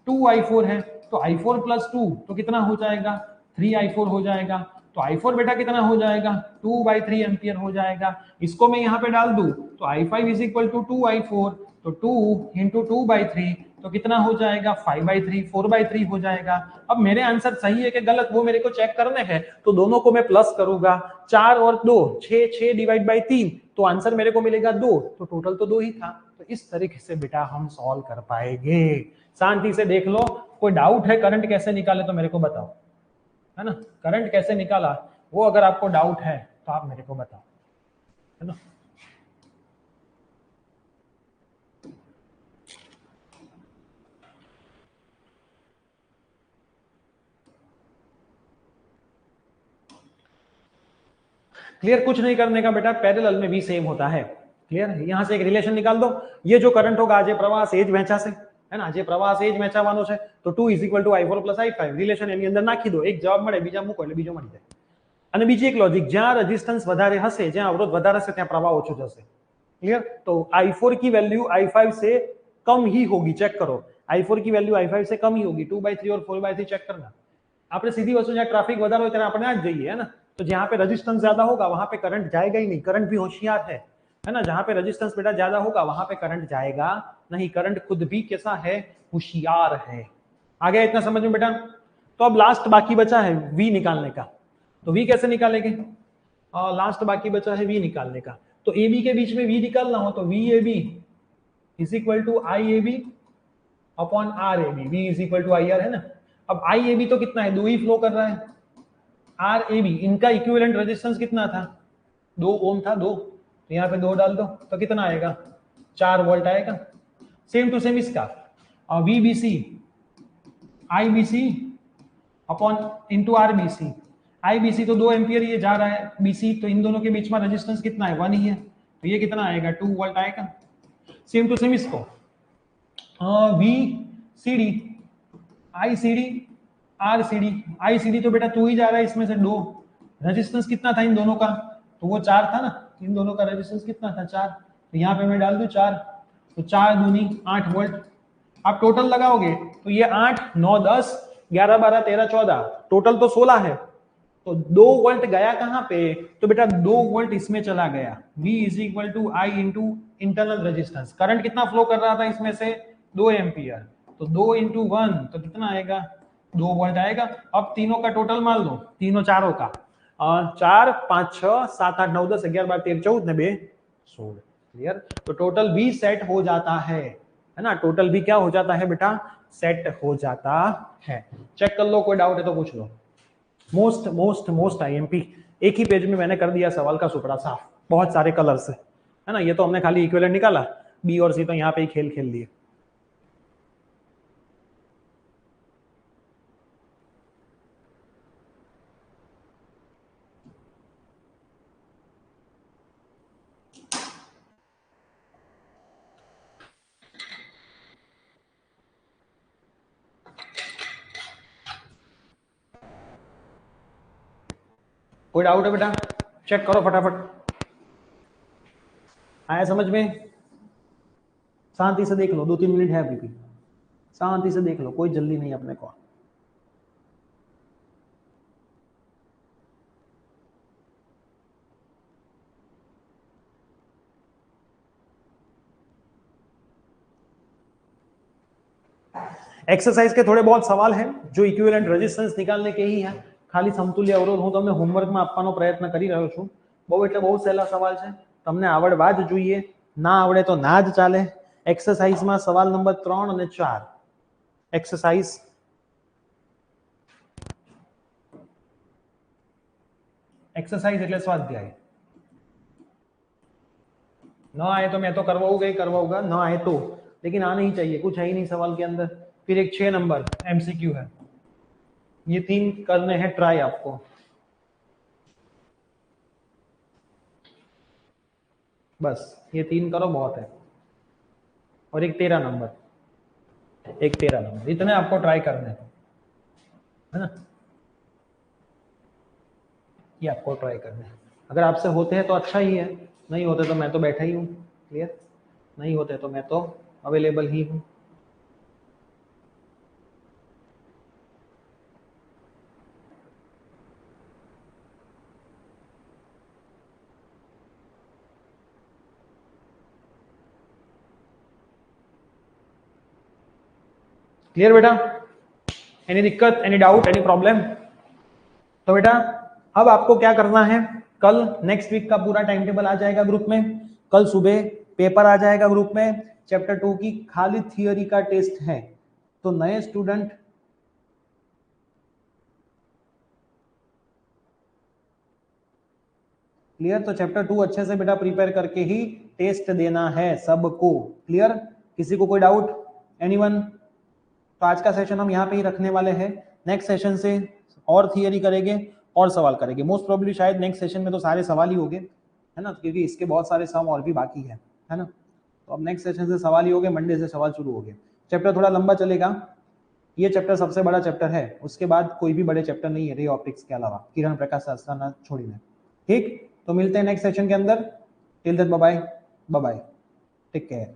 2I4 है, तो I4 प्लस 2 तो कितना हो जाएगा 3I4 हो जाएगा। तो I4 बेटा कितना हो जाएगा 2/3 एम्पियर हो जाएगा। इसको मैं यहाँ पे डाल दूं तो I5 is equal to 2I4, तो 2 इंटू 2/3 तो कितना हो जाएगा 5/3 4/3 हो जाएगा। अब मेरे आंसर सही है कि गलत वो मेरे को चेक करने हैं, तो दोनों को मैं प्लस करूंगा, 4 और 2 6 डिवाइड बाई 3, तो आंसर मेरे को मिलेगा 2, तो टोटल तो 2 ही था। तो इस तरीके से बेटा हम सॉल्व कर पाएंगे। शांति से देख लो, कोई डाउट है करंट कैसे निकाले तो मेरे को बताओ, है ना। करंट कैसे निकाला वो अगर आपको डाउट है तो आप मेरे को बताओ, है ना। क्लियर, कुछ नहीं करने का बेटा, पैरेलल में भी सेम होता है। क्लियर, यहां से एक रिलेशन निकाल दो, ये जो करंट होगा આજે પ્રવાહ સેજ વહેંચા છે, है ना, જે પ્રવાહ સેજ વહેંચાવાનો છે, તો 2 = I4 + I5 રિલેશન એની અંદર નાખી દો, એક જવાબ મળે, બીજા મૂકો એટલે બીજો મળી જાય। અને બીજી એક લોજિક, જ્યાં રેઝિસ્ટન્સ વધારે હશે, જ્યાં અવરોધ વધારે હશે ત્યાં પ્રવાહ ઓછો જશે। क्लियर, तो I4 की वैल्यू I5 से कम ही होगी, चेक करो, I4 की वैल्यू I5 से कम ही होगी, 2/3 और 4/3 चेक करना। આપણે सीधी वस्तु જ્યાં ट्रैफिक વધારે હોય ત્યારે આપણે આ જ જઈએ, है ना, तो जहां पे रेजिस्टेंस ज्यादा होगा वहां पे करंट जाएगा ही नहीं, करंट भी होशियार है ना, जहां पे रेजिस्टेंस बेटा ज्यादा होगा वहां पे करंट जाएगा नहीं, करंट खुद भी कैसा है, होशियार है। आ गया इतना समझ में बेटा। तो अब लास्ट बाकी बचा है V निकालने का, तो V कैसे निकालेंगे, लास्ट बाकी बचा है V निकालने का। तो AB के बीच में V निकालना हो तो VAB is equal to IAB upon RAB, V is equal to IR, है ना। अब IAB तो कितना है, 2 ही फ्लो कर रहा है, RAB इनका इक्विवेलेंट रेजिस्टेंस कितना था 2 ओम था, 2, तो यहाँ पे 2 डाल दो तो कितना आएगा 4 वोल्ट आएगा। सेम टू सेम इसका VBC IBC upon into RBC, IBC तो 2 एम्पियर ये जा रहा है, BC तो इन दोनों के बीच में रेजिस्टेंस कितना है 1 ही है, तो ये कितना आएगा 2 वोल्ट आएगा। सेम टू सेम इसको VCD ICD RCD, ICD तो बेटा 2 ही जा रहा है, इसमें से 2, रेजिस्टेंस कितना था इन दोनों का, तो वो 4 था ना, इन दोनों का रेजिस्टेंस कितना था 4, तो यहाँ पे मैं डाल दूं 4, तो 4 दूनी 8 वोल्ट। आप टोटल लगाओगे तो ये 8 9 10 11 12 13 14, टोटल तो 16 है, तो 2 वोल्ट गया कहां पे, तो बेटा 2 वोल्ट इसमें चला गया। V is equal to I into internal resistance, current कितना फ्लो कर रहा था इसमें से 2 एम्पियर, तो 2 × 1 तो कितना आएगा 2 वोल्ट आएगा। अब तीनों का टोटल मान लो, तीनों चारों का 4 5 6 7 8 9 10 11 12 13 14 ने 2 16। क्लियर? तो टोटल भी सेट हो जाता है ना, टोटल भी क्या हो जाता है बेटा, सेट हो जाता है। चेक कर लो, कोई डाउट है तो पूछ लो। मोस्ट मोस्ट मोस्ट आईएमपी, एक ही पेज में मैंने कर दिया सवाल का सुपड़ा साफ, बहुत सारे कलर से, है ना। ये तो हमने खाली इक्विवेलेंट निकाला, बी और सी तो यहाँ पे ही खेल खेल लिए। कोई डाउट है बेटा? चेक करो फटाफट। आया समझ में? शांति से देख लो, 2-3 मिनट है अभी भी, शांति से देख लो, कोई जल्दी नहीं अपने को। एक्सरसाइज के थोड़े बहुत सवाल हैं जो इक्विवेलेंट रेजिस्टेंस निकालने के ही हैं, खाली समतुल्य अवरोध હું તમને હોમવર્કમાં આપવાનો પ્રયત્ન કરી રહ્યો છું। બહુ એટલે બહુ સહેલા સવાલ છે, તમને આવડવા જ જોઈએ, ના આવડે તો ના જ ચાલે। એક્સરસાઇઝમાં સવાલ નંબર 3 અને 4, एक्सरसाइज एक्सरसाइज એટલે સ્વાધ્યાય। ना आए तो मैं तो करवाऊंगा, ना आए तो, लेकिन आना ही चाहिए, कुछ है ही नहीं सवाल के अंदर। फिर एक 6 नंबर एमसीक्यू है, ये 3 करने हैं ट्राई आपको। बस ये 3 करो बहुत है। और एक 13 नंबर, इतने आपको ट्राई करने हैं, है ना, ये आपको ट्राई करने हैं। अगर आपसे होते हैं तो अच्छा ही है, नहीं होते तो मैं तो बैठा ही हूँ। क्लियर? नहीं होते तो मैं तो अवेलेबल ही हूँ। क्लियर बेटा? एनी दिक्कत, एनी डाउट, एनी प्रॉब्लम? तो बेटा अब आपको क्या करना है, कल नेक्स्ट वीक का पूरा टाइम टेबल आ जाएगा ग्रुप में, कल सुबह पेपर आ जाएगा ग्रुप में, चैप्टर 2 की खाली थियोरी का टेस्ट है। तो नए स्टूडेंट क्लियर, तो चैप्टर 2 अच्छे से बेटा प्रिपेयर करके ही टेस्ट देना है सबको। क्लियर? किसी को कोई डाउट? एनीवन? तो आज का सेशन हम यहाँ पे ही रखने वाले हैं, नेक्स्ट सेशन से और थियरी करेंगे और सवाल करेंगे। मोस्ट प्रोबेबली शायद नेक्स्ट सेशन में तो सारे सवाल ही होंगे, है ना, क्योंकि इसके बहुत सारे सम और भी बाकी है ना। तो अब नेक्स्ट सेशन से सवाल ही होंगे, मंडे से सवाल शुरू हो गए। चैप्टर थोड़ा लंबा चलेगा, ये चैप्टर सबसे बड़ा चैप्टर है, उसके बाद कोई भी बड़े चैप्टर नहीं है रे ऑप्टिक्स के अलावा, किरण प्रकाश शास्त्र छोड़ीने। ठीक, तो मिलते हैं नेक्स्ट सेशन के अंदर। Till then bye bye, take care.